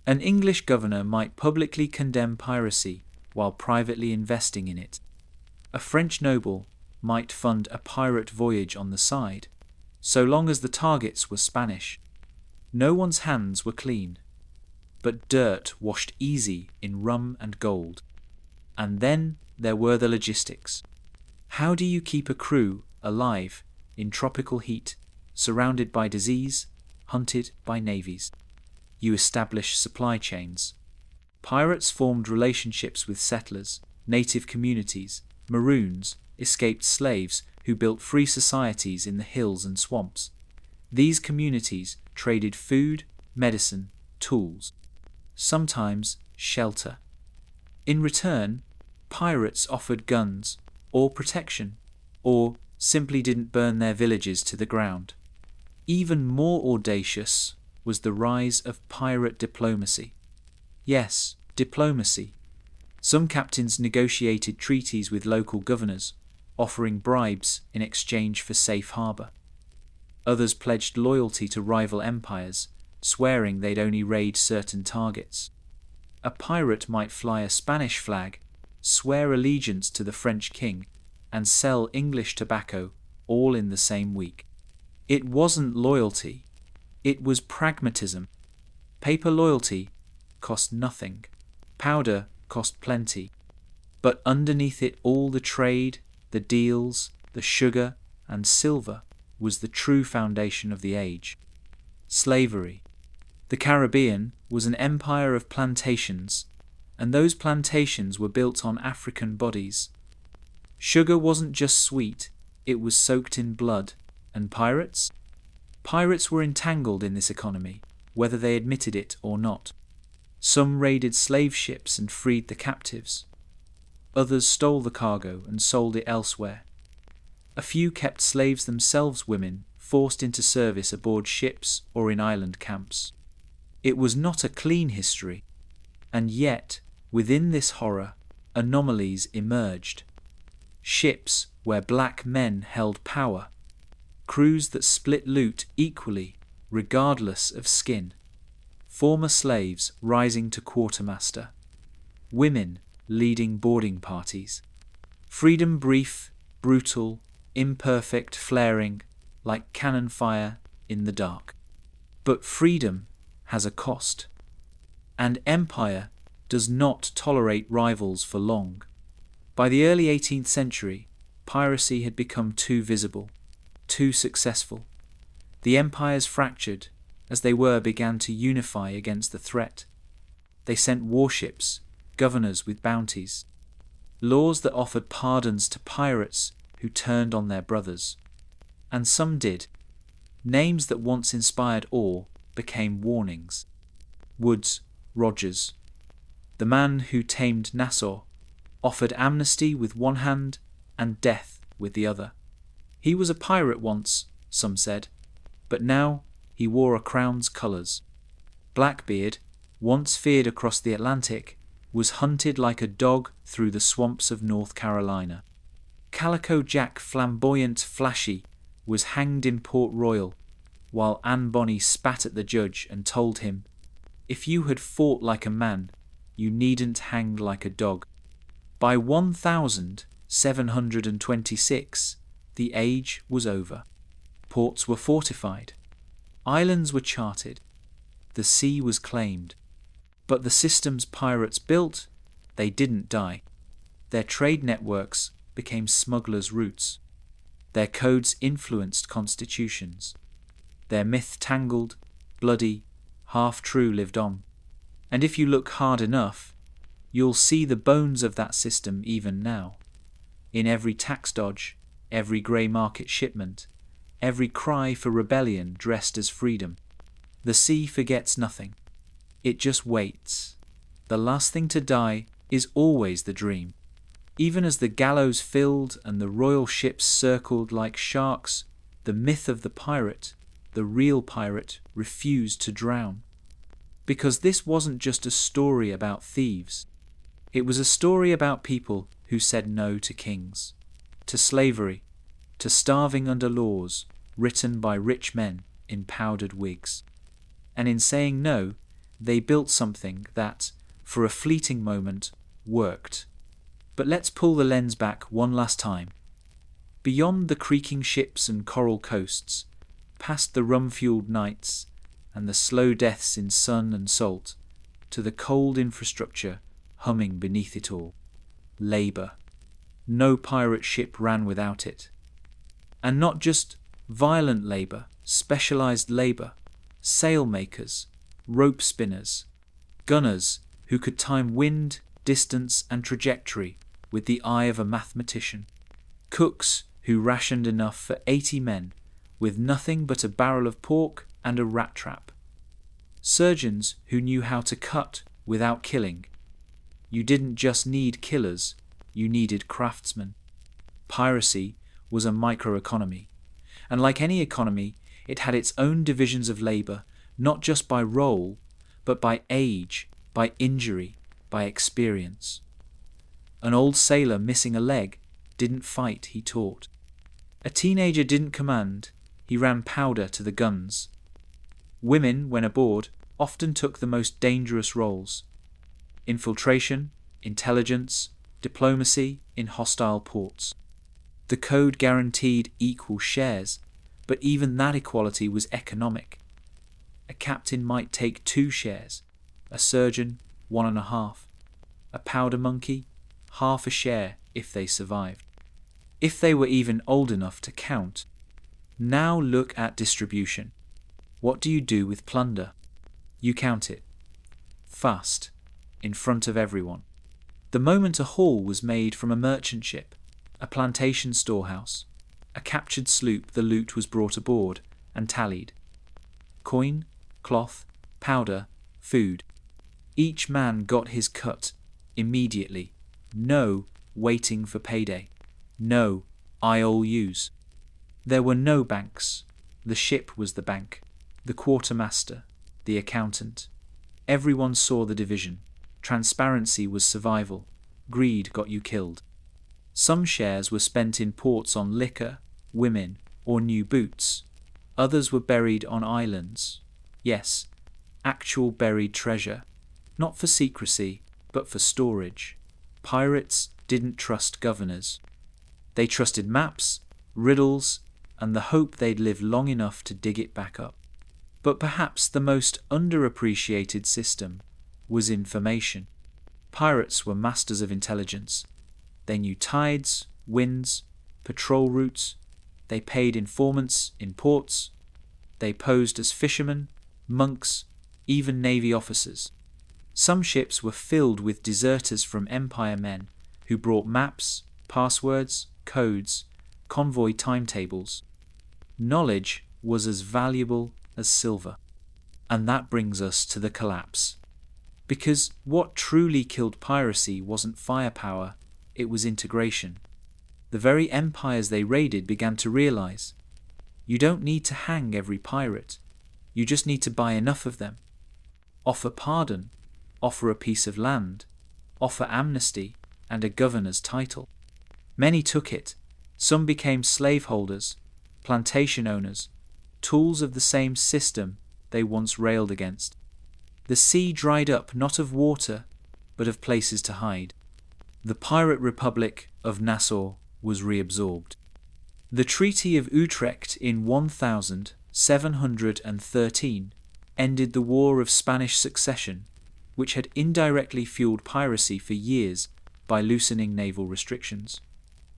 Speaker 1: An English governor might publicly condemn piracy while privately investing in it. A French noble might fund a pirate voyage on the side, so long as the targets were Spanish. No one's hands were clean, but dirt washed easy in rum and gold. And then there were the logistics. How do you keep a crew alive in tropical heat, surrounded by disease, hunted by navies? You establish supply chains. Pirates formed relationships with settlers, native communities, maroons, escaped slaves who built free societies in the hills and swamps. These communities traded food, medicine, tools, sometimes shelter. In return, pirates offered guns or protection, or simply didn't burn their villages to the ground. Even more audacious was the rise of pirate diplomacy. Yes, diplomacy. Some captains negotiated treaties with local governors, offering bribes in exchange for safe harbor. Others pledged loyalty to rival empires, swearing they'd only raid certain targets. A pirate might fly a Spanish flag, swear allegiance to the French king, and sell English tobacco all in the same week. It wasn't loyalty, it was pragmatism. Paper loyalty cost nothing, powder cost plenty, but underneath it all the trade, the deals, the sugar and silver was the true foundation of the age. Slavery. The Caribbean was an empire of plantations, and those plantations were built on African bodies. Sugar wasn't just sweet, it was soaked in blood. And pirates? Pirates were entangled in this economy, whether they admitted it or not. Some raided slave ships and freed the captives. Others stole the cargo and sold it elsewhere. A few kept slaves themselves, women, forced into service aboard ships or in island camps. It was not a clean history, and yet, within this horror, anomalies emerged. Ships where black men held power, crews that split loot equally, regardless of skin, former slaves rising to quartermaster, women leading boarding parties. Freedom brief, brutal, imperfect, flaring, like cannon fire in the dark. But freedom has a cost, and empire does not tolerate rivals for long. By the early 18th century, piracy had become too visible, too successful. The empires fractured, as they began to unify against the threat. They sent warships, governors with bounties, laws that offered pardons to pirates who turned on their brothers. And some did. Names that once inspired awe became warnings. Woodes Rogers, the man who tamed Nassau, offered amnesty with one hand and death with the other. He was a pirate once, some said, but now he wore a crown's colours. Blackbeard, once feared across the Atlantic, was hunted like a dog through the swamps of North Carolina. Calico Jack, flamboyant, flashy, was hanged in Port Royal, while Anne Bonny spat at the judge and told him, "If you had fought like a man, you needn't hang like a dog." By 1726, the age was over. Ports were fortified. Islands were charted. The sea was claimed. But the systems pirates built, they didn't die. Their trade networks became smugglers' routes. Their codes influenced constitutions. Their myth tangled, bloody, half-true lived on. And if you look hard enough, you'll see the bones of that system even now. In every tax dodge, every grey market shipment, every cry for rebellion dressed as freedom. The sea forgets nothing. It just waits. The last thing to die is always the dream. Even as the gallows filled and the royal ships circled like sharks, the myth of the pirate, the real pirate, refused to drown. Because this wasn't just a story about thieves. It was a story about people who said no to kings, to slavery, to starving under laws written by rich men in powdered wigs. And in saying no, they built something that, for a fleeting moment, worked. But let's pull the lens back one last time. Beyond the creaking ships and coral coasts, past the rum-fueled nights and the slow deaths in sun and salt, to the cold infrastructure humming beneath it all. Labour. No pirate ship ran without it. And not just violent labour, specialised labour, sailmakers, rope spinners, gunners who could time wind, distance and trajectory with the eye of a mathematician, cooks who rationed enough for 80 men with nothing but a barrel of pork and a rat trap, surgeons who knew how to cut without killing. You didn't just need killers, you needed craftsmen. Piracy was a microeconomy, and like any economy, it had its own divisions of labour, not just by role, but by age, by injury, by experience. An old sailor missing a leg didn't fight, he taught. A teenager didn't command, he ran powder to the guns. Women, when aboard, often took the most dangerous roles. Infiltration, intelligence, diplomacy in hostile ports. The code guaranteed equal shares, but even that equality was economic. A captain might take 2 shares, a surgeon 1.5, a powder monkey half a share if they survived. If they were even old enough to count. Now look at distribution. What do you do with plunder? You count it. Fast, in front of everyone. The moment a haul was made from a merchant ship, a plantation storehouse, a captured sloop, the loot was brought aboard and tallied. Coin, cloth, powder, food. Each man got his cut immediately. No waiting for payday. No IOUs. There were no banks. The ship was the bank, the quartermaster, the accountant. Everyone saw the division. Transparency was survival. Greed got you killed. Some shares were spent in ports on liquor, women, or new boots. Others were buried on islands. Yes, actual buried treasure. Not for secrecy, but for storage. Pirates didn't trust governors. They trusted maps, riddles, and the hope they'd live long enough to dig it back up. But perhaps the most underappreciated system was information. Pirates were masters of intelligence. They knew tides, winds, patrol routes. They paid informants in ports. They posed as fishermen, monks, even navy officers. Some ships were filled with deserters from Empire men who brought maps, passwords, codes, convoy timetables. Knowledge was as valuable as silver. And that brings us to the collapse. Because what truly killed piracy wasn't firepower, it was integration. The very empires they raided began to realize, you don't need to hang every pirate. You just need to buy enough of them. Offer pardon, offer a piece of land, offer amnesty and a governor's title. Many took it. Some became slaveholders, plantation owners, tools of the same system they once railed against. The sea dried up not of water, but of places to hide. The pirate republic of Nassau was reabsorbed. The Treaty of Utrecht in 1713 ended the War of Spanish Succession, which had indirectly fueled piracy for years by loosening naval restrictions.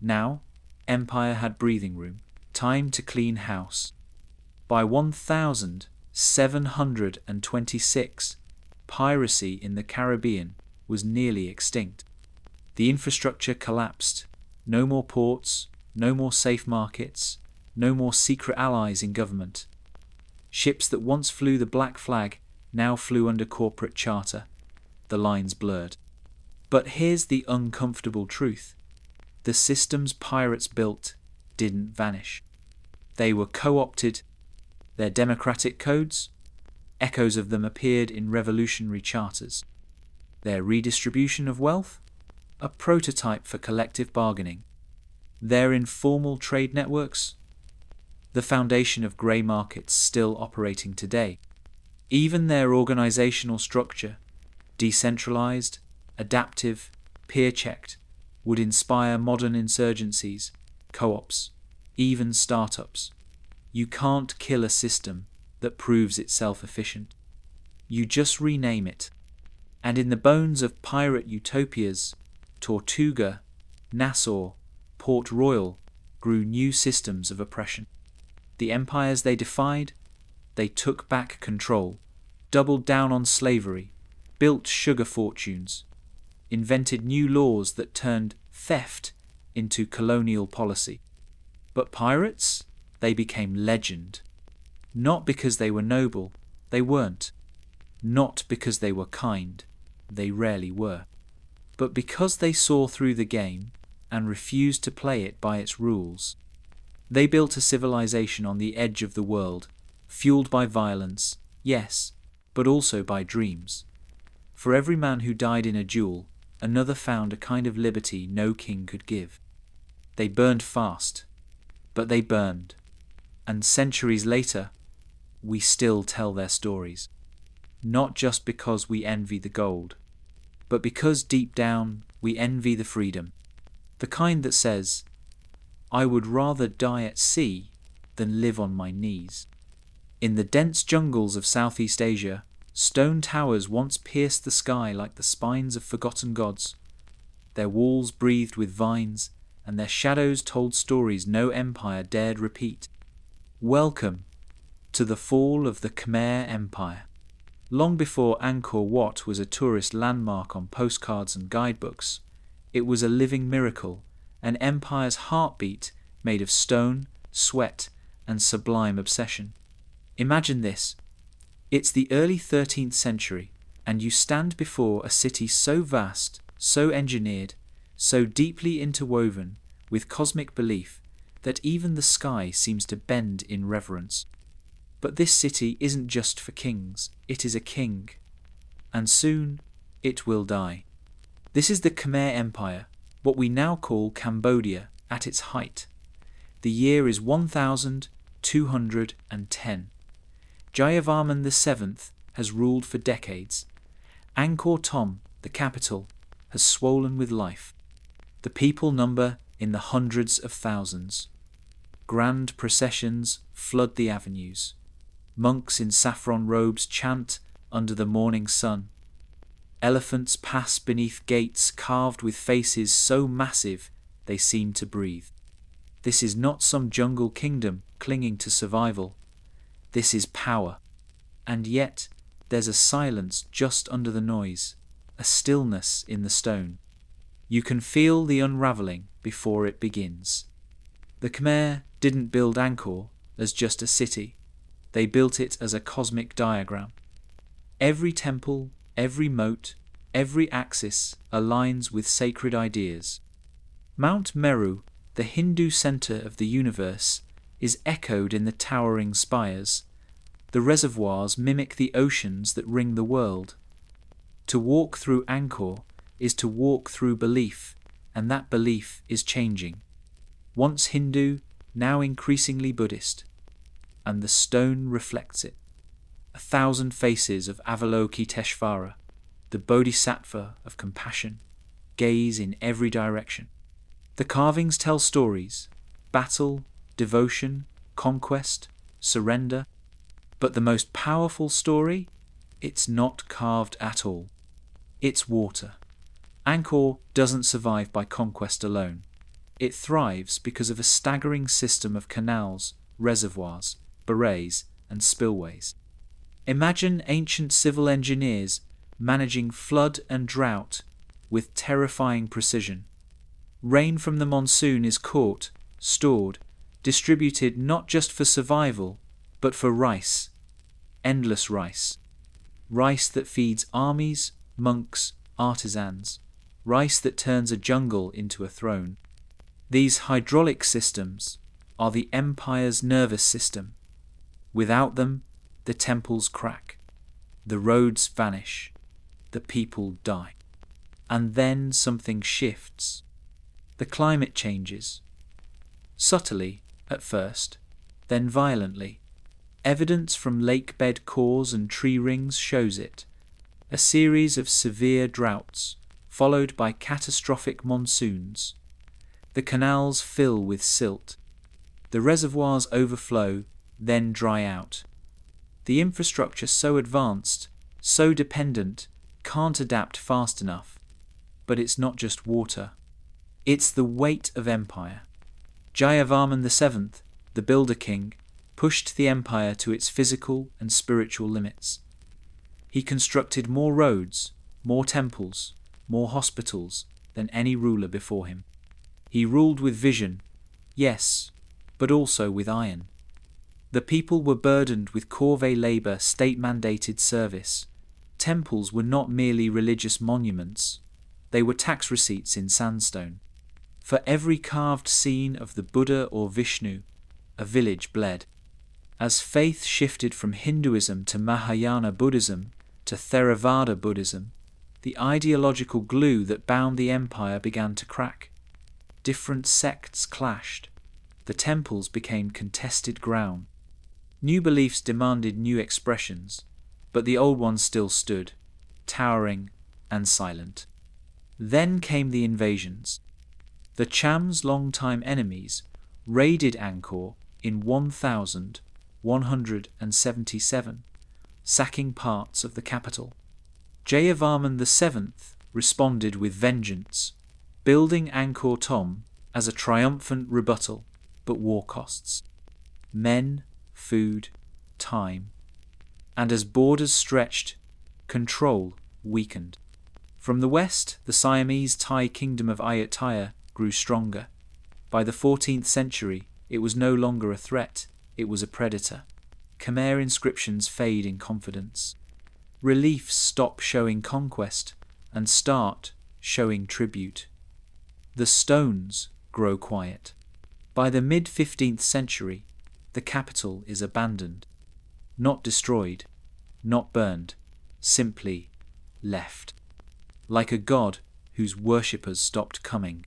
Speaker 1: Now, Empire had breathing room, time to clean house. By 1726, piracy in the Caribbean was nearly extinct. The infrastructure collapsed. No more ports, no more safe markets, no more secret allies in government. Ships that once flew the black flag now flew under corporate charter. The lines blurred. But here's the uncomfortable truth. The systems pirates built didn't vanish. They were co-opted. Their democratic codes, echoes of them appeared in revolutionary charters. Their redistribution of wealth, a prototype for collective bargaining. Their informal trade networks, the foundation of grey markets still operating today. Even their organizational structure, decentralized, adaptive, peer-checked, would inspire modern insurgencies, co-ops, even startups. You can't kill a system that proves itself efficient. You just rename it. And in the bones of pirate utopias, Tortuga, Nassau, Port Royal grew new systems of oppression. The empires they defied, they took back control, doubled down on slavery, built sugar fortunes, invented new laws that turned theft into colonial policy. But pirates, they became legend. Not because they were noble, they weren't. Not because they were kind, they rarely were. But because they saw through the game and refused to play it by its rules. They built a civilization on the edge of the world, fueled by violence, yes, but also by dreams. For every man who died in a duel, another found a kind of liberty no king could give. They burned fast, but they burned. And centuries later, we still tell their stories. Not just because we envy the gold, but because deep down we envy the freedom. The kind that says, I would rather die at sea than live on my knees. In the dense jungles of Southeast Asia, stone towers once pierced the sky like the spines of forgotten gods. Their walls breathed with vines, and their shadows told stories no empire dared repeat. Welcome to the fall of the Khmer Empire. Long before Angkor Wat was a tourist landmark on postcards and guidebooks, it was a living miracle, an empire's heartbeat made of stone, sweat, and sublime obsession. Imagine this. It's the early 13th century, and you stand before a city so vast, so engineered, so deeply interwoven with cosmic belief that even the sky seems to bend in reverence. But this city isn't just for kings, it is a king, and soon it will die. This is the Khmer Empire, what we now call Cambodia, at its height. The year is 1210. Jayavarman VII has ruled for decades. Angkor Thom, the capital, has swollen with life. The people number in the hundreds of thousands. Grand processions flood the avenues. Monks in saffron robes chant under the morning sun. Elephants pass beneath gates carved with faces so massive they seem to breathe. This is not some jungle kingdom clinging to survival. This is power. And yet there's a silence just under the noise, a stillness in the stone. You can feel the unraveling before it begins. The Khmer didn't build Angkor as just a city. They built it as a cosmic diagram. Every temple, every moat, every axis aligns with sacred ideas. Mount Meru, the Hindu center of the universe, is echoed in the towering spires. The reservoirs mimic the oceans that ring the world. To walk through Angkor is to walk through belief, and that belief is changing. Once Hindu, now increasingly Buddhist. And the stone reflects it. 1,000 faces of Avalokiteshvara, the Bodhisattva of compassion, gaze in every direction. The carvings tell stories, battle, devotion, conquest, surrender. But the most powerful story, it's not carved at all. It's water. Angkor doesn't survive by conquest alone. It thrives because of a staggering system of canals, reservoirs, barrays, and spillways. Imagine ancient civil engineers managing flood and drought with terrifying precision. Rain from the monsoon is caught, stored, distributed not just for survival, but for rice. Endless rice. Rice that feeds armies, monks, artisans. Rice that turns a jungle into a throne. These hydraulic systems are the empire's nervous system. Without them, the temples crack, the roads vanish, the people die. And then something shifts. The climate changes. Subtly, at first, then violently. Evidence from lake bed cores and tree rings shows it. A series of severe droughts, followed by catastrophic monsoons. The canals fill with silt. The reservoirs overflow, then dry out. The infrastructure so advanced, so dependent, can't adapt fast enough. But it's not just water. It's the weight of empire. Jayavarman VII, the Builder King, pushed the empire to its physical and spiritual limits. He constructed more roads, more temples, more hospitals than any ruler before him. He ruled with vision, yes, but also with iron. The people were burdened with corvée labor, state-mandated service. Temples were not merely religious monuments. They were tax receipts in sandstone. For every carved scene of the Buddha or Vishnu, a village bled. As faith shifted from Hinduism to Mahayana Buddhism to Theravada Buddhism, the ideological glue that bound the empire began to crack. Different sects clashed. The temples became contested ground. New beliefs demanded new expressions, but the old ones still stood, towering and silent. Then came the invasions. The Cham's longtime enemies raided Angkor in 1177, sacking parts of the capital. Jayavarman VII responded with vengeance, building Angkor Thom as a triumphant rebuttal, but war costs. Men, food, time. And as borders stretched, control weakened. From the west, the Siamese Thai kingdom of Ayutthaya grew stronger. By the 14th century, it was no longer a threat, it was a predator. Khmer inscriptions fade in confidence. Reliefs stop showing conquest and start showing tribute. The stones grow quiet. By the mid-15th century, the capital is abandoned. Not destroyed, not burned, simply left. Like a god whose worshippers stopped coming.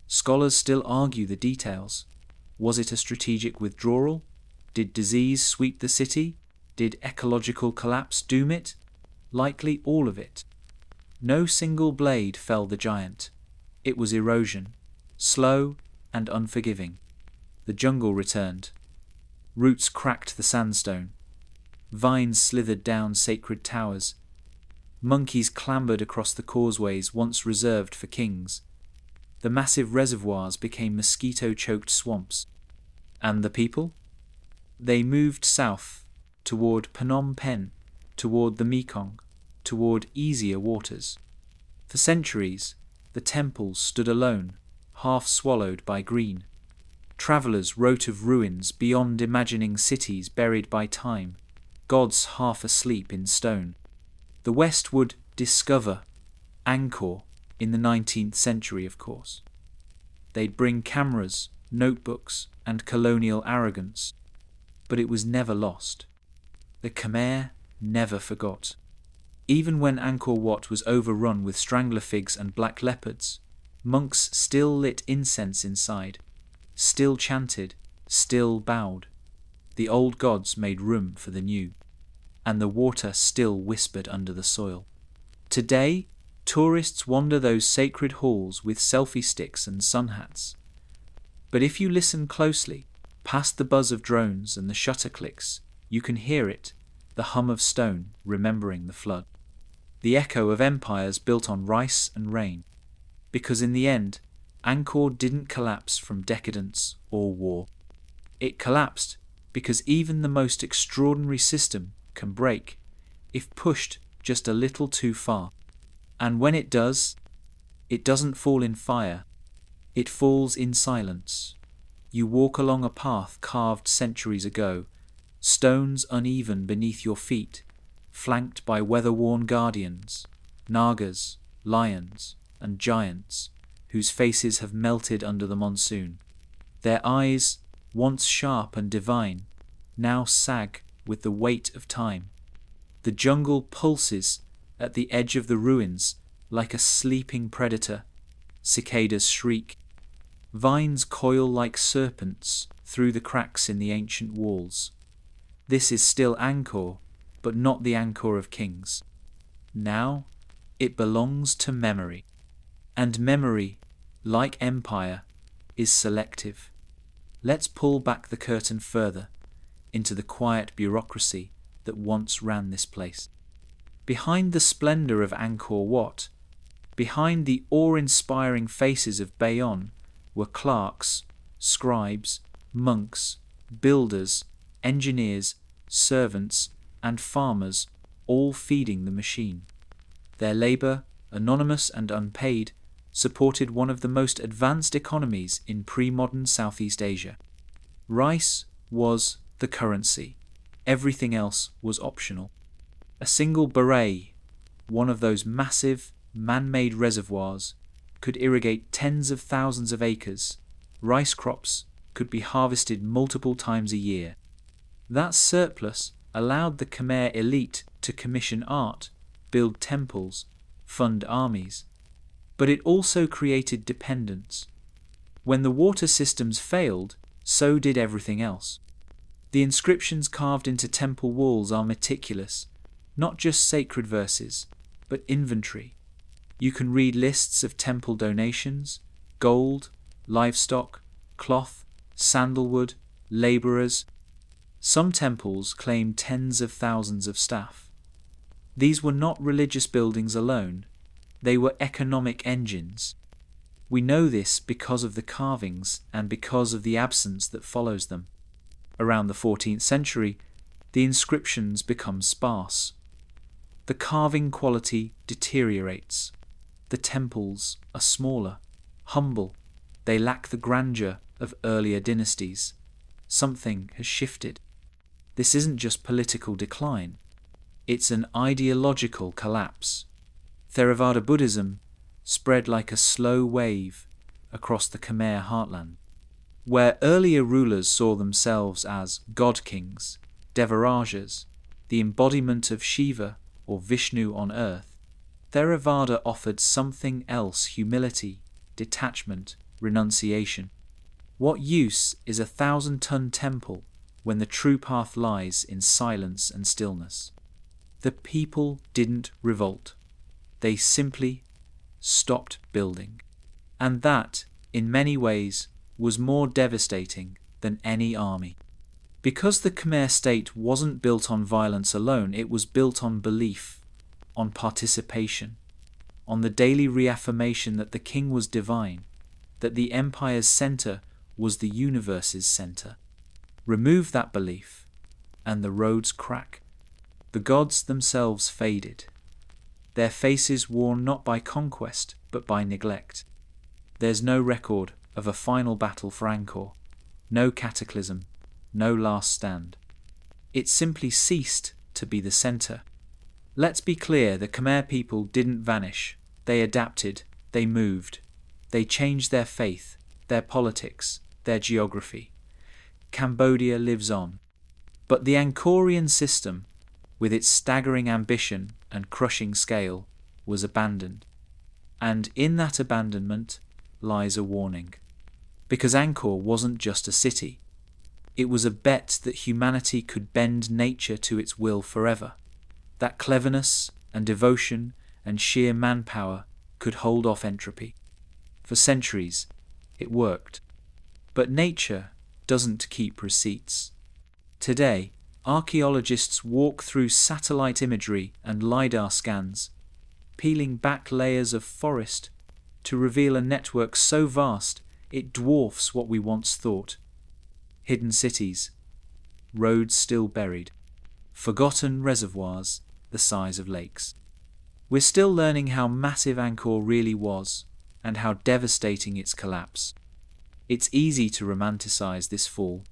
Speaker 1: Scholars still argue the details. Was it a strategic withdrawal? Did disease sweep the city? Did ecological collapse doom it? Likely all of it. No single blade felled the giant. It was erosion, slow and unforgiving. The jungle returned. Roots cracked the sandstone. Vines slithered down sacred towers. Monkeys clambered across the causeways once reserved for kings. The massive reservoirs became mosquito-choked swamps. And the people? They moved south, toward Phnom Penh, toward the Mekong, toward easier waters. For centuries, the temples stood alone, half swallowed by green. Travellers wrote of ruins beyond imagining cities buried by time, gods half asleep in stone. The West would discover Angkor in the 19th century, of course. They'd bring cameras, notebooks, and colonial arrogance. But it was never lost. The Khmer never forgot. Even when Angkor Wat was overrun with strangler figs and black leopards, monks still lit incense inside, still chanted, still bowed. The old gods made room for the new, and the water still whispered under the soil. Today, tourists wander those sacred halls with selfie sticks and sun hats. But if you listen closely, past the buzz of drones and the shutter clicks, you can hear it, the hum of stone remembering the flood. The echo of empires built on rice and rain. Because in the end, Angkor didn't collapse from decadence or war. It collapsed because even the most extraordinary system can break if pushed just a little too far. And when it does, it doesn't fall in fire. It falls in silence. You walk along a path carved centuries ago, stones uneven beneath your feet, flanked by weather-worn guardians, nagas, lions, and giants, whose faces have melted under the monsoon. Their eyes, once sharp and divine, now sag with the weight of time. The jungle pulses at the edge of the ruins like a sleeping predator. Cicadas shriek. Vines coil like serpents through the cracks in the ancient walls. This is still Angkor, but not the Angkor of kings. Now it belongs to memory. And memory, like empire, is selective. Let's pull back the curtain further into the quiet bureaucracy that once ran this place. Behind the splendor of Angkor Wat, behind the awe-inspiring faces of Bayonne, were clerks, scribes, monks, builders, engineers, servants, and farmers, all feeding the machine. Their labor, anonymous and unpaid, supported one of the most advanced economies in pre-modern Southeast Asia. Rice was the currency. Everything else was optional. A single beret, one of those massive, man-made reservoirs, could irrigate tens of thousands of acres. Rice crops could be harvested multiple times a year. That surplus allowed the Khmer elite to commission art, build temples, fund armies. But it also created dependence. When the water systems failed, so did everything else. The inscriptions carved into temple walls are meticulous, not just sacred verses, but inventory. You can read lists of temple donations, gold, livestock, cloth, sandalwood, laborers. Some temples claim tens of thousands of staff. These were not religious buildings alone. They were economic engines. We know this because of the carvings and because of the absence that follows them. Around the 14th century, the inscriptions become sparse. The carving quality deteriorates. The temples are smaller, humble. They lack the grandeur of earlier dynasties. Something has shifted. This isn't just political decline. It's an ideological collapse. Theravada Buddhism spread like a slow wave across the Khmer heartland. Where earlier rulers saw themselves as god kings, Devarajas, the embodiment of Shiva or Vishnu on earth, Theravada offered something else: humility, detachment, renunciation. What use is a 1,000-ton temple when the true path lies in silence and stillness? The people didn't revolt. They simply stopped building. And that, in many ways, was more devastating than any army. Because the Khmer state wasn't built on violence alone, it was built on belief, on participation, on the daily reaffirmation that the king was divine, that the empire's center was the universe's center. Remove that belief, and the roads crack. The gods themselves faded, their faces worn not by conquest but by neglect. There's no record of a final battle for Angkor, no cataclysm, no last stand. It simply ceased to be the center. Let's be clear, the Khmer people didn't vanish. They adapted, they moved, they changed their faith, their politics, their geography. Cambodia lives on. But the Angkorian system, with its staggering ambition and crushing scale, was abandoned. And in that abandonment lies a warning. Because Angkor wasn't just a city. It was a bet that humanity could bend nature to its will forever. That cleverness and devotion and sheer manpower could hold off entropy. For centuries, it worked. But nature doesn't keep receipts. Today, archaeologists walk through satellite imagery and LiDAR scans, peeling back layers of forest to reveal a network so vast it dwarfs what we once thought. Hidden cities, roads still buried, forgotten reservoirs the size of lakes. We're still learning how massive Angkor really was and how devastating its collapse. It's easy to romanticize this fall.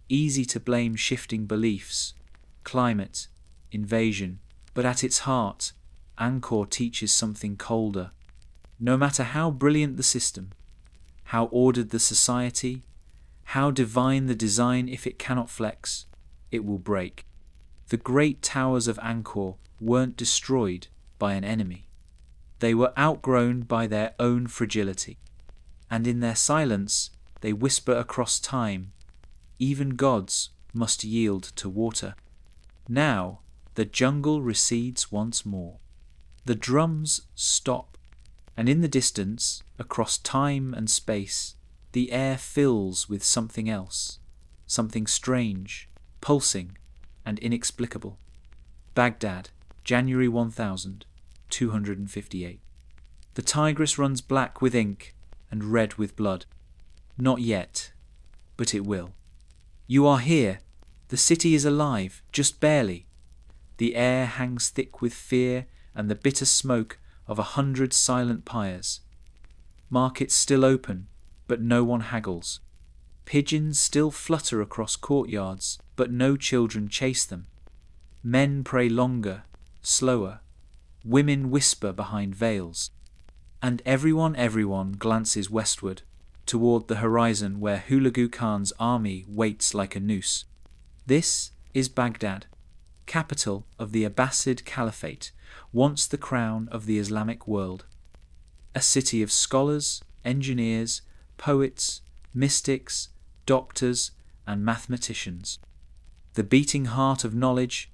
Speaker 1: Easy to blame shifting beliefs, climate, invasion, but at its heart, Angkor teaches something colder. No matter how brilliant the system, how ordered the society, how divine the design, if it cannot flex, it will break. The great towers of Angkor weren't destroyed by an enemy. They were outgrown by their own fragility. And in their silence, they whisper across time, even gods must yield to water. Now, the jungle recedes once more. The drums stop, and in the distance, across time and space, the air fills with something else, something strange, pulsing, and inexplicable. Baghdad, January 1258. The Tigris runs black with ink and red with blood. Not yet, but it will. You are here. The city is alive, just barely. The air hangs thick with fear and the bitter smoke of 100 silent pyres. Markets still open, but no one haggles. Pigeons still flutter across courtyards, but no children chase them. Men pray longer, slower. Women whisper behind veils. And everyone glances westward, toward the horizon where Hulagu Khan's army waits like a noose. This is Baghdad, capital of the Abbasid Caliphate, once the crown of the Islamic world. A city of scholars, engineers, poets, mystics, doctors, and mathematicians. The beating heart of knowledge,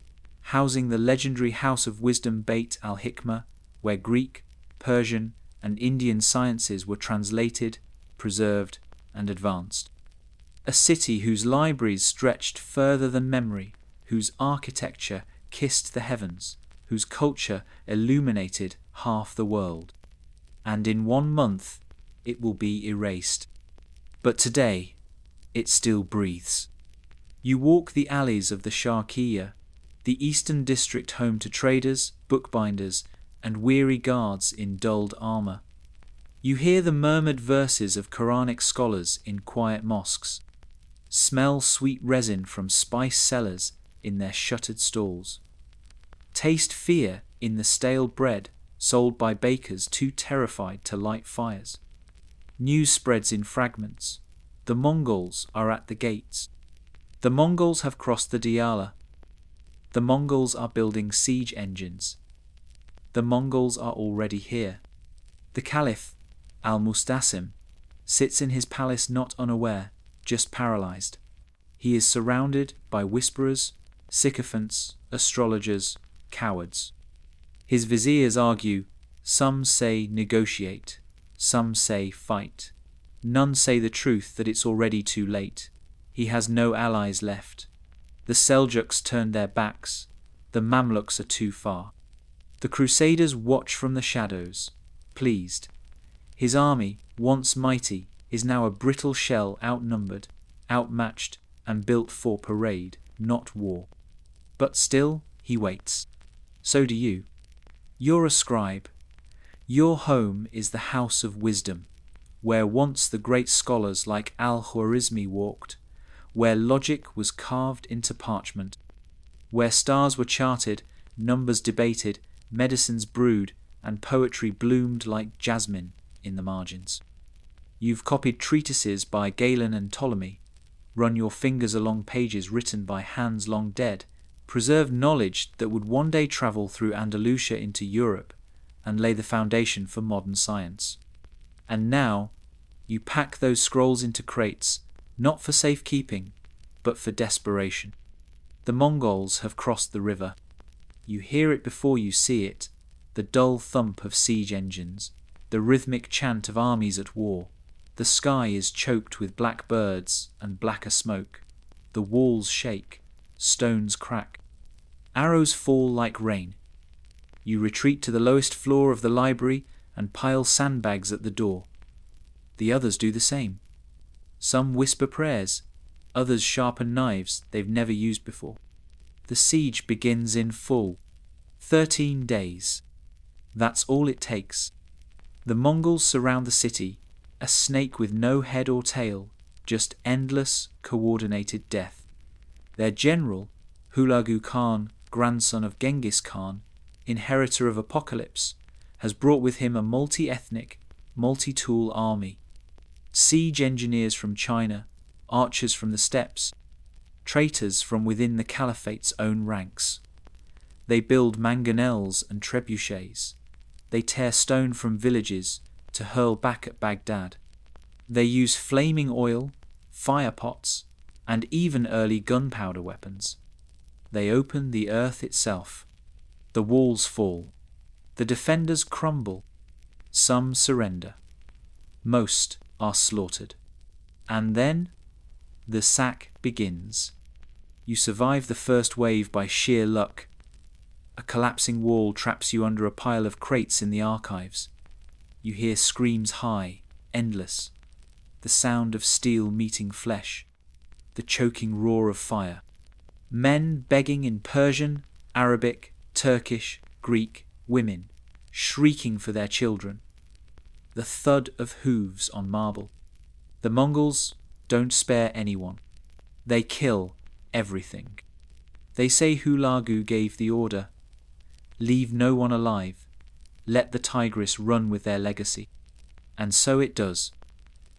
Speaker 1: housing the legendary House of Wisdom Beit al-Hikmah, where Greek, Persian, and Indian sciences were translated, preserved, and advanced. A city whose libraries stretched further than memory, whose architecture kissed the heavens, whose culture illuminated half the world. And in 1 month it will be erased. But today it still breathes. You walk the alleys of the Sharqiya, the eastern district home to traders, bookbinders, and weary guards in dulled armour. You hear the murmured verses of Quranic scholars in quiet mosques. Smell sweet resin from spice cellars in their shuttered stalls. Taste fear in the stale bread sold by bakers too terrified to light fires. News spreads in fragments. The Mongols are at the gates. The Mongols have crossed the Diyala. The Mongols are building siege engines. The Mongols are already here. The Caliph, al-Mustasim, sits in his palace not unaware, just paralyzed. He is surrounded by whisperers, sycophants, astrologers, cowards. His viziers argue, some say negotiate, some say fight. None say the truth that it's already too late. He has no allies left. The Seljuks turned their backs. The Mamluks are too far. The Crusaders watch from the shadows, pleased. His army, once mighty, is now a brittle shell, outnumbered, outmatched, and built for parade, not war. But still he waits. So do you. You're a scribe. Your home is the house of wisdom, where once the great scholars like Al-Khwarizmi walked, where logic was carved into parchment, where stars were charted, numbers debated, medicines brewed, and poetry bloomed like jasmine in the margins. You've copied treatises by Galen and Ptolemy, run your fingers along pages written by hands long dead, preserved knowledge that would one day travel through Andalusia into Europe and lay the foundation for modern science. And now you pack those scrolls into crates, not for safekeeping, but for desperation. The Mongols have crossed the river. You hear it before you see it, the dull thump of siege engines, the rhythmic chant of armies at war. The sky is choked with black birds and blacker smoke. The walls shake, stones crack. Arrows fall like rain. You retreat to the lowest floor of the library and pile sandbags at the door. The others do the same. Some whisper prayers, others sharpen knives they've never used before. The siege begins in full. 13 days. That's all it takes. The Mongols surround the city, a snake with no head or tail, just endless, coordinated death. Their general, Hulagu Khan, grandson of Genghis Khan, inheritor of Apocalypse, has brought with him a multi-ethnic, multi-tool army. Siege engineers from China, archers from the steppes, traitors from within the Caliphate's own ranks. They build mangonels and trebuchets. They tear stone from villages to hurl back at Baghdad. They use flaming oil, fire pots, and even early gunpowder weapons. They open the earth itself. The walls fall. The defenders crumble. Some surrender. Most are slaughtered. And then the sack begins. You survive the first wave by sheer luck. A collapsing wall traps you under a pile of crates in the archives. You hear screams high, endless, the sound of steel meeting flesh, the choking roar of fire. Men begging in Persian, Arabic, Turkish, Greek, women shrieking for their children. The thud of hooves on marble. The Mongols don't spare anyone. They kill everything. They say Hulagu gave the order. Leave no one alive. Let the Tigris run with their legacy. And so it does.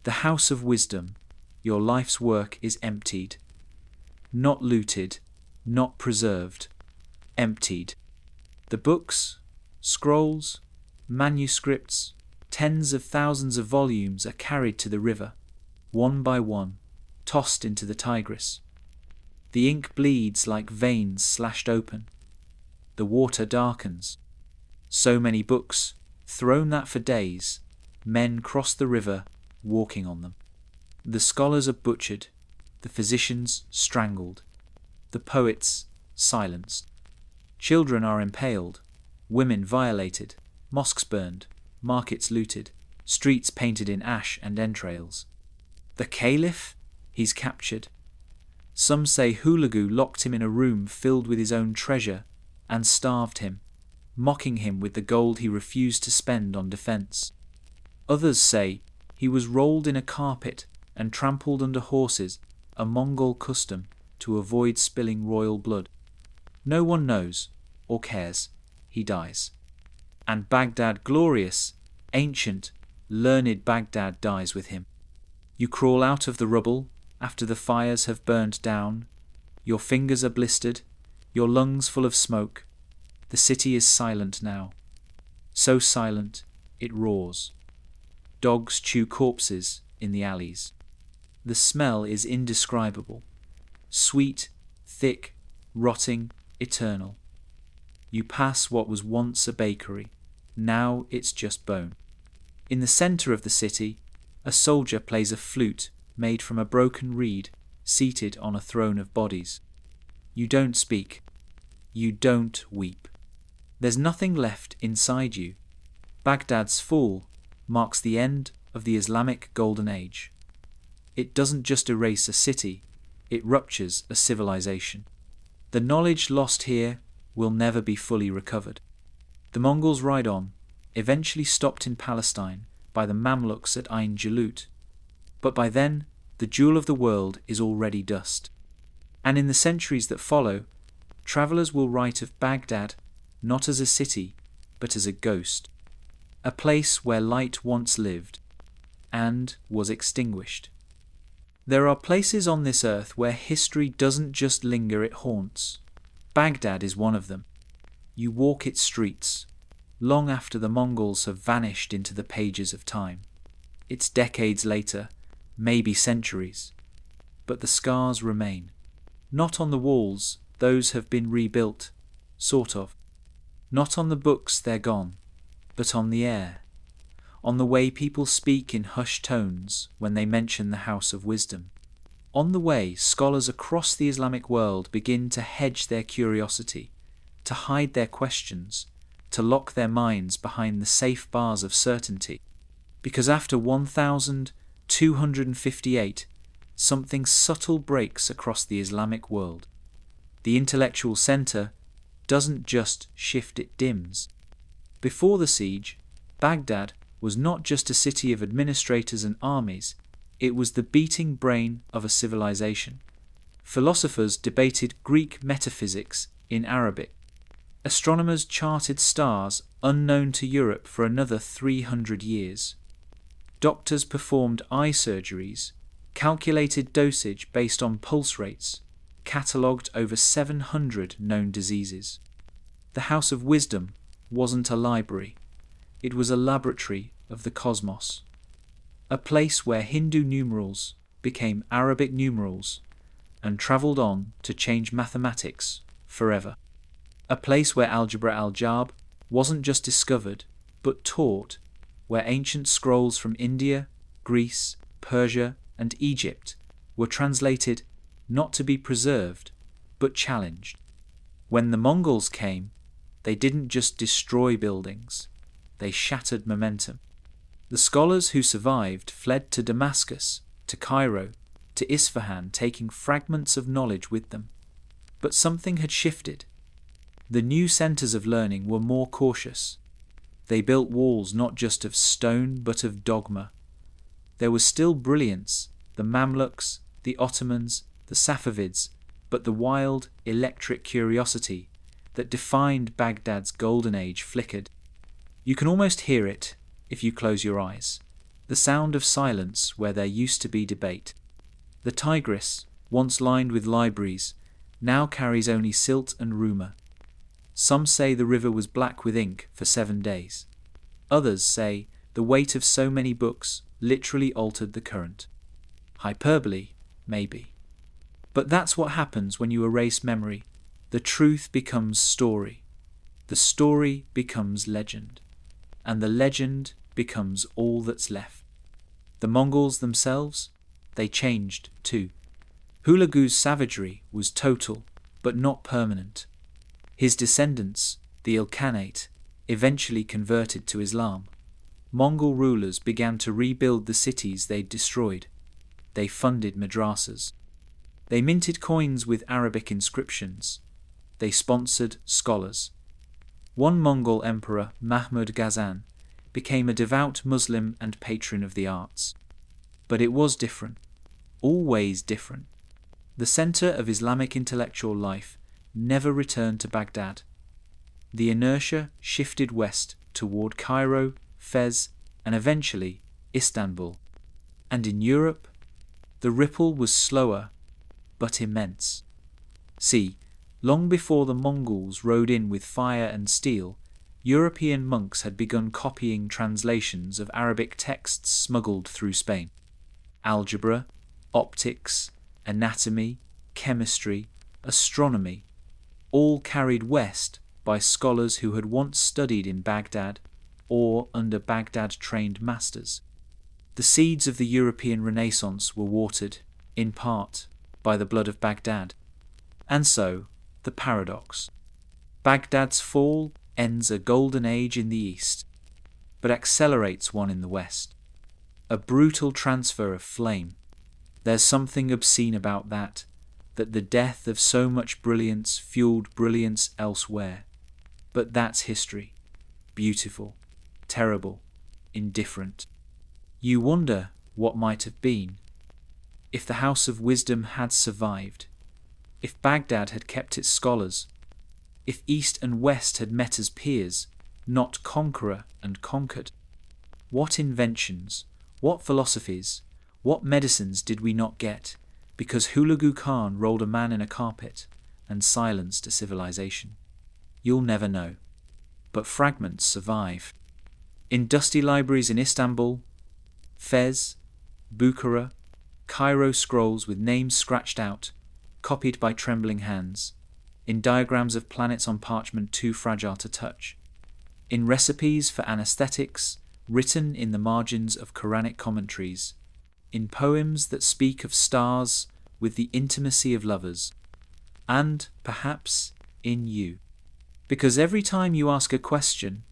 Speaker 1: The House of Wisdom, your life's work is emptied. Not looted, not preserved. Emptied. The books, scrolls, manuscripts, tens of thousands of volumes are carried to the river, one by one, tossed into the Tigris. The ink bleeds like veins slashed open. The water darkens. So many books, thrown that for days, men cross the river, walking on them. The scholars are butchered, the physicians strangled, the poets silenced. Children are impaled, women violated, mosques burned, markets looted, streets painted in ash and entrails. The Caliph? He's captured. Some say Hulagu locked him in a room filled with his own treasure and starved him, mocking him with the gold he refused to spend on defense. Others say he was rolled in a carpet and trampled under horses, a Mongol custom to avoid spilling royal blood. No one knows or cares. He dies. And Baghdad, glorious, ancient, learned Baghdad dies with him. You crawl out of the rubble after the fires have burned down. Your fingers are blistered, your lungs full of smoke. The city is silent now. So silent, it roars. Dogs chew corpses in the alleys. The smell is indescribable. Sweet, thick, rotting, eternal. You pass what was once a bakery. Now it's just bone. In the center of the city, a soldier plays a flute made from a broken reed, seated on a throne of bodies. You don't speak. You don't weep. There's nothing left inside you. Baghdad's fall marks the end of the Islamic Golden Age. It doesn't just erase a city, it ruptures a civilization. The knowledge lost here will never be fully recovered. The Mongols ride on, eventually stopped in Palestine by the Mamluks at Ain Jalut. But by then, the jewel of the world is already dust. And in the centuries that follow, travellers will write of Baghdad not as a city, but as a ghost. A place where light once lived and was extinguished. There are places on this earth where history doesn't just linger, it haunts. Baghdad is one of them. You walk its streets, long after the Mongols have vanished into the pages of time. It's decades later, maybe centuries, but the scars remain. Not on the walls, those have been rebuilt, sort of. Not on the books, they're gone, but on the air, on the way people speak in hushed tones when they mention the House of Wisdom. On the way scholars across the Islamic world begin to hedge their curiosity, to hide their questions, to lock their minds behind the safe bars of certainty. Because after 1258, something subtle breaks across the Islamic world. The intellectual center doesn't just shift, it dims. Before the siege, Baghdad was not just a city of administrators and armies, it was the beating brain of a civilization. Philosophers debated Greek metaphysics in Arabic. Astronomers charted stars unknown to Europe for another 300 years. Doctors performed eye surgeries, calculated dosage based on pulse rates, catalogued over 700 known diseases. The House of Wisdom wasn't a library. It was a laboratory of the cosmos. A place where Hindu numerals became Arabic numerals and travelled on to change mathematics forever. A place where algebra al-Jab wasn't just discovered, but taught, where ancient scrolls from India, Greece, Persia, and Egypt were translated not to be preserved, but challenged. When the Mongols came, they didn't just destroy buildings, they shattered momentum. The scholars who survived fled to Damascus, to Cairo, to Isfahan, taking fragments of knowledge with them. But something had shifted. The new centers of learning were more cautious. They built walls not just of stone but of dogma. There was still brilliance, the Mamluks, the Ottomans, the Safavids, but the wild, electric curiosity that defined Baghdad's golden age flickered. You can almost hear it if you close your eyes, the sound of silence where there used to be debate. The Tigris, once lined with libraries, now carries only silt and rumour. Some say the river was black with ink for 7 days. Others say the weight of so many books literally altered the current. Hyperbole, maybe. But that's what happens when you erase memory. The truth becomes story. The story becomes legend. And the legend becomes all that's left. The Mongols themselves, they changed too. Hulagu's savagery was total, but not permanent. His descendants, the Ilkhanate, eventually converted to Islam. Mongol rulers began to rebuild the cities they'd destroyed. They funded madrasas. They minted coins with Arabic inscriptions. They sponsored scholars. One Mongol emperor, Mahmud Ghazan, became a devout Muslim and patron of the arts. But it was different, always different. The center of Islamic intellectual life never returned to Baghdad. The inertia shifted west toward Cairo, Fez, and eventually Istanbul. And in Europe, the ripple was slower, but immense. See, long before the Mongols rode in with fire and steel, European monks had begun copying translations of Arabic texts smuggled through Spain. Algebra, optics, anatomy, chemistry, astronomy, all carried west by scholars who had once studied in Baghdad or under Baghdad-trained masters. The seeds of the European Renaissance were watered, in part, by the blood of Baghdad. And so, the paradox. Baghdad's fall ends a golden age in the east, but accelerates one in the west. A brutal transfer of flame. There's something obscene about that the death of so much brilliance fueled brilliance elsewhere. But that's history. Beautiful, terrible, indifferent. You wonder what might have been. If the House of Wisdom had survived, if Baghdad had kept its scholars, if East and West had met as peers, not conqueror and conquered. What inventions, what philosophies, what medicines did we not get, because Hulagu Khan rolled a man in a carpet and silenced a civilization? You'll never know. But fragments survive. In dusty libraries in Istanbul, Fez, Bukhara, Cairo scrolls with names scratched out, copied by trembling hands, in diagrams of planets on parchment too fragile to touch, in recipes for anesthetics written in the margins of Quranic commentaries, in poems that speak of stars with the intimacy of lovers, and, perhaps, in you. Because every time you ask a question,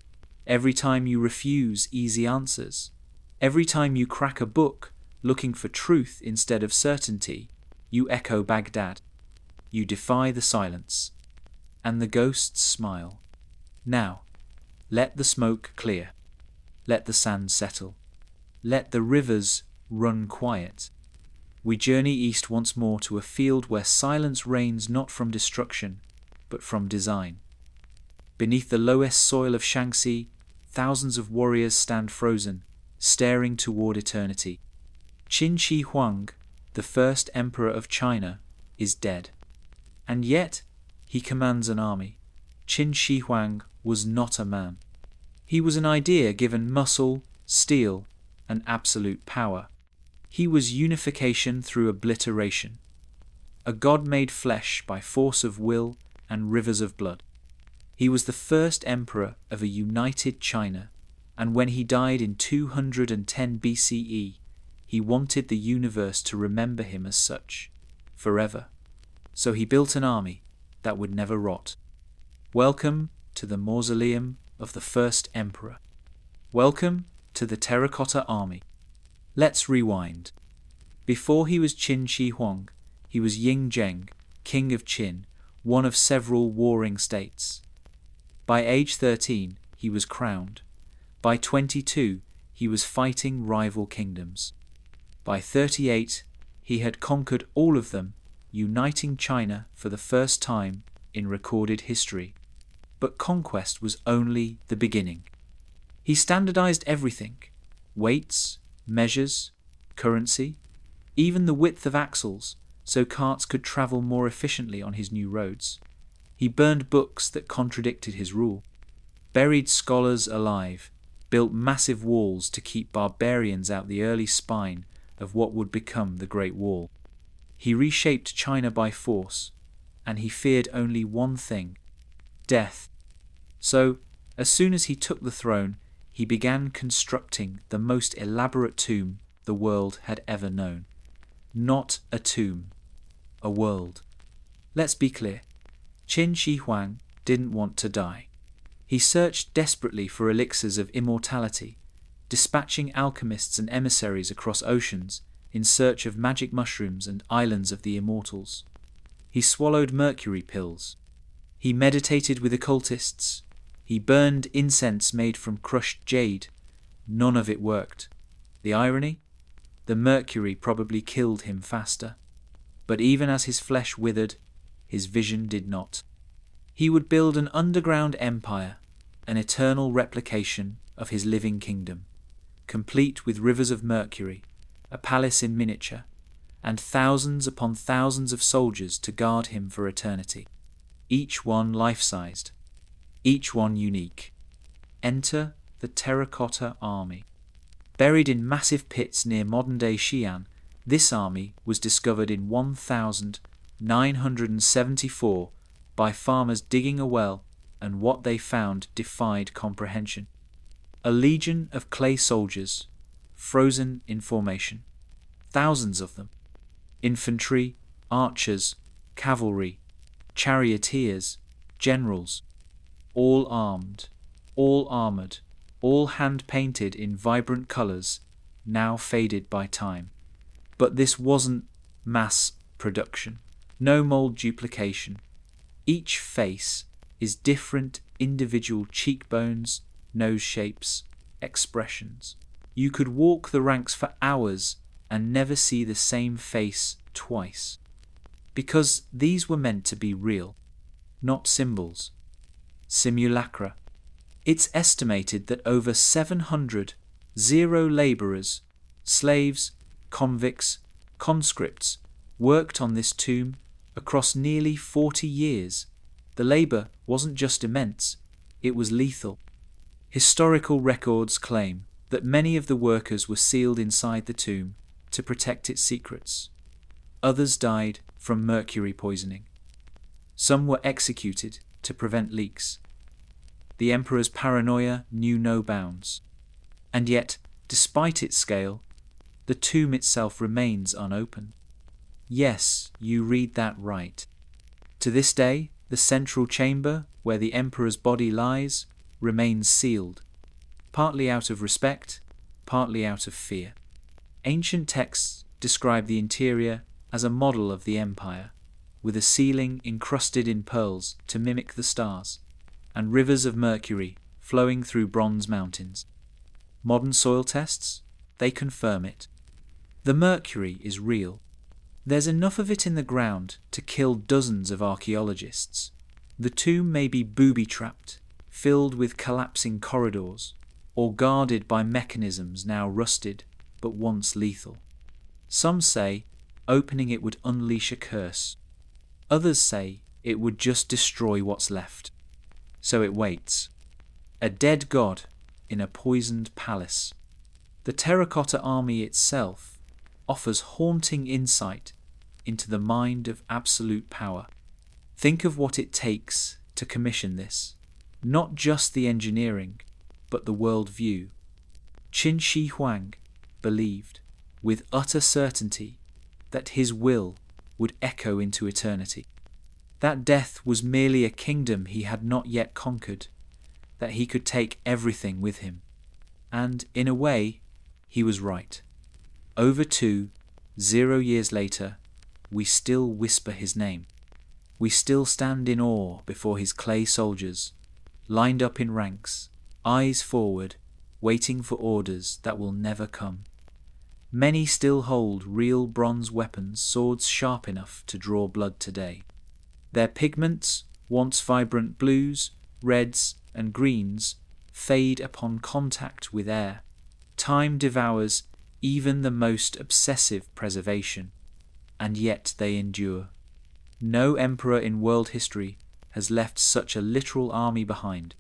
Speaker 1: every time you refuse easy answers, every time you crack a book looking for truth instead of certainty, you echo Baghdad. You defy the silence. And the ghosts smile. Now, let the smoke clear. Let the sand settle. Let the rivers run quiet. We journey east once more to a field where silence reigns not from destruction, but from design. Beneath the lowest soil of Shaanxi, thousands of warriors stand frozen, staring toward eternity. Qin Shi Huang, the first emperor of China, is dead. And yet, he commands an army. Qin Shi Huang was not a man. He was an idea given muscle, steel, and absolute power. He was unification through obliteration. A god made flesh by force of will and rivers of blood. He was the first emperor of a united China, and when he died in 210 BCE, He wanted the universe to remember him as such, forever. So he built an army that would never rot. Welcome to the mausoleum of the first emperor. Welcome to the Terracotta Army. Let's rewind. Before he was Qin Shi Huang, he was Ying Zheng, king of Qin, one of several warring states. By age 13, he was crowned. By 22, he was fighting rival kingdoms. By 38, he had conquered all of them, uniting China for the first time in recorded history. But conquest was only the beginning. He standardized everything: weights, measures, currency, even the width of axles, so carts could travel more efficiently on his new roads. He burned books that contradicted his rule, buried scholars alive, built massive walls to keep barbarians out the early spine of what would become the Great Wall. He reshaped China by force, and he feared only one thing: death. So, as soon as he took the throne, he began constructing the most elaborate tomb the world had ever known. Not a tomb, a world. Let's be clear. Qin Shi Huang didn't want to die. He searched desperately for elixirs of immortality, dispatching alchemists and emissaries across oceans in search of magic mushrooms and islands of the immortals. He swallowed mercury pills. He meditated with occultists. He burned incense made from crushed jade. None of it worked. The irony? The mercury probably killed him faster. But even as his flesh withered, his vision did not. He would build an underground empire, an eternal replication of his living kingdom, complete with rivers of mercury, a palace in miniature, and thousands upon thousands of soldiers to guard him for eternity, each one life-sized, each one unique. Enter the Terracotta Army. Buried in massive pits near modern-day Xi'an, this army was discovered in 1974 by farmers digging a well, and what they found defied comprehension. A legion of clay soldiers, frozen in formation. Thousands of them. Infantry, archers, cavalry, charioteers, generals. All armed, all armoured, all hand-painted in vibrant colours, now faded by time. But this wasn't mass production. No mould duplication. Each face is different individual cheekbones, nose shapes, expressions. You could walk the ranks for hours and never see the same face twice. Because these were meant to be real, not symbols. Simulacra. It's estimated that over 700 zero labourers, slaves, convicts, conscripts worked on this tomb across nearly 40 years. The labour wasn't just immense, it was lethal. Historical records claim that many of the workers were sealed inside the tomb to protect its secrets. Others died from mercury poisoning. Some were executed to prevent leaks. The emperor's paranoia knew no bounds. And yet, despite its scale, the tomb itself remains unopened. Yes, you read that right. To this day, the central chamber where the emperor's body lies remains sealed, partly out of respect, partly out of fear. Ancient texts describe the interior as a model of the empire, with a ceiling encrusted in pearls to mimic the stars, and rivers of mercury flowing through bronze mountains. Modern soil tests, they confirm it. The mercury is real. There's enough of it in the ground to kill dozens of archaeologists. The tomb may be booby-trapped, filled with collapsing corridors, or guarded by mechanisms now rusted but once lethal. Some say opening it would unleash a curse. Others say it would just destroy what's left. So it waits. A dead god in a poisoned palace. The Terracotta Army itself offers haunting insight into the mind of absolute power. Think of what it takes to commission this. Not just the engineering, but the world view. Qin Shi Huang believed with utter certainty that his will would echo into eternity. That death was merely a kingdom he had not yet conquered, that he could take everything with him. And, in a way, he was right. Over 0 years later, we still whisper his name. We still stand in awe before his clay soldiers, lined up in ranks, eyes forward, waiting for orders that will never come. Many still hold real bronze weapons, swords sharp enough to draw blood today. Their pigments, once vibrant blues, reds, and greens, fade upon contact with air. Time devours even the most obsessive preservation, and yet they endure. No emperor in world history has left such a literal army behind.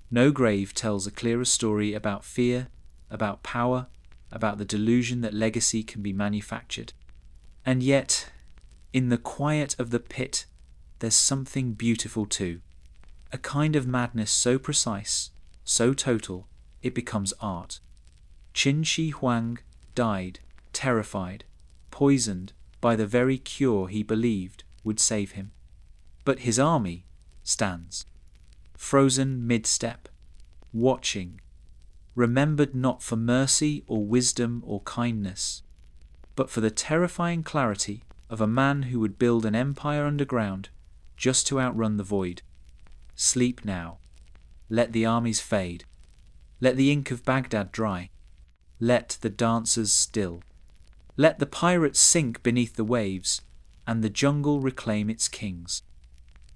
Speaker 1: No grave tells a clearer story about fear, about power, about the delusion that legacy can be manufactured. And yet, in the quiet of the pit, there's something beautiful too. A kind of madness so precise, so total, it becomes art. Qin Shi Huang died, terrified, poisoned by the very cure he believed would save him. But his army stands, frozen mid-step, watching, remembered not for mercy or wisdom or kindness, but for the terrifying clarity of a man who would build an empire underground just to outrun the void. Sleep now. Let the armies fade. Let the ink of Baghdad dry. Let the dancers still. Let the pirates sink beneath the waves, and the jungle reclaim its kings.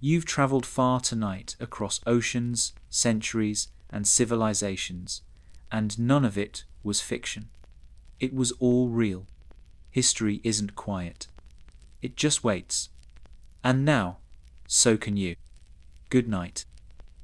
Speaker 1: You've travelled far tonight across oceans, centuries, and civilizations, and none of it was fiction. It was all real. History isn't quiet. It just waits. And now, so can you. Good night.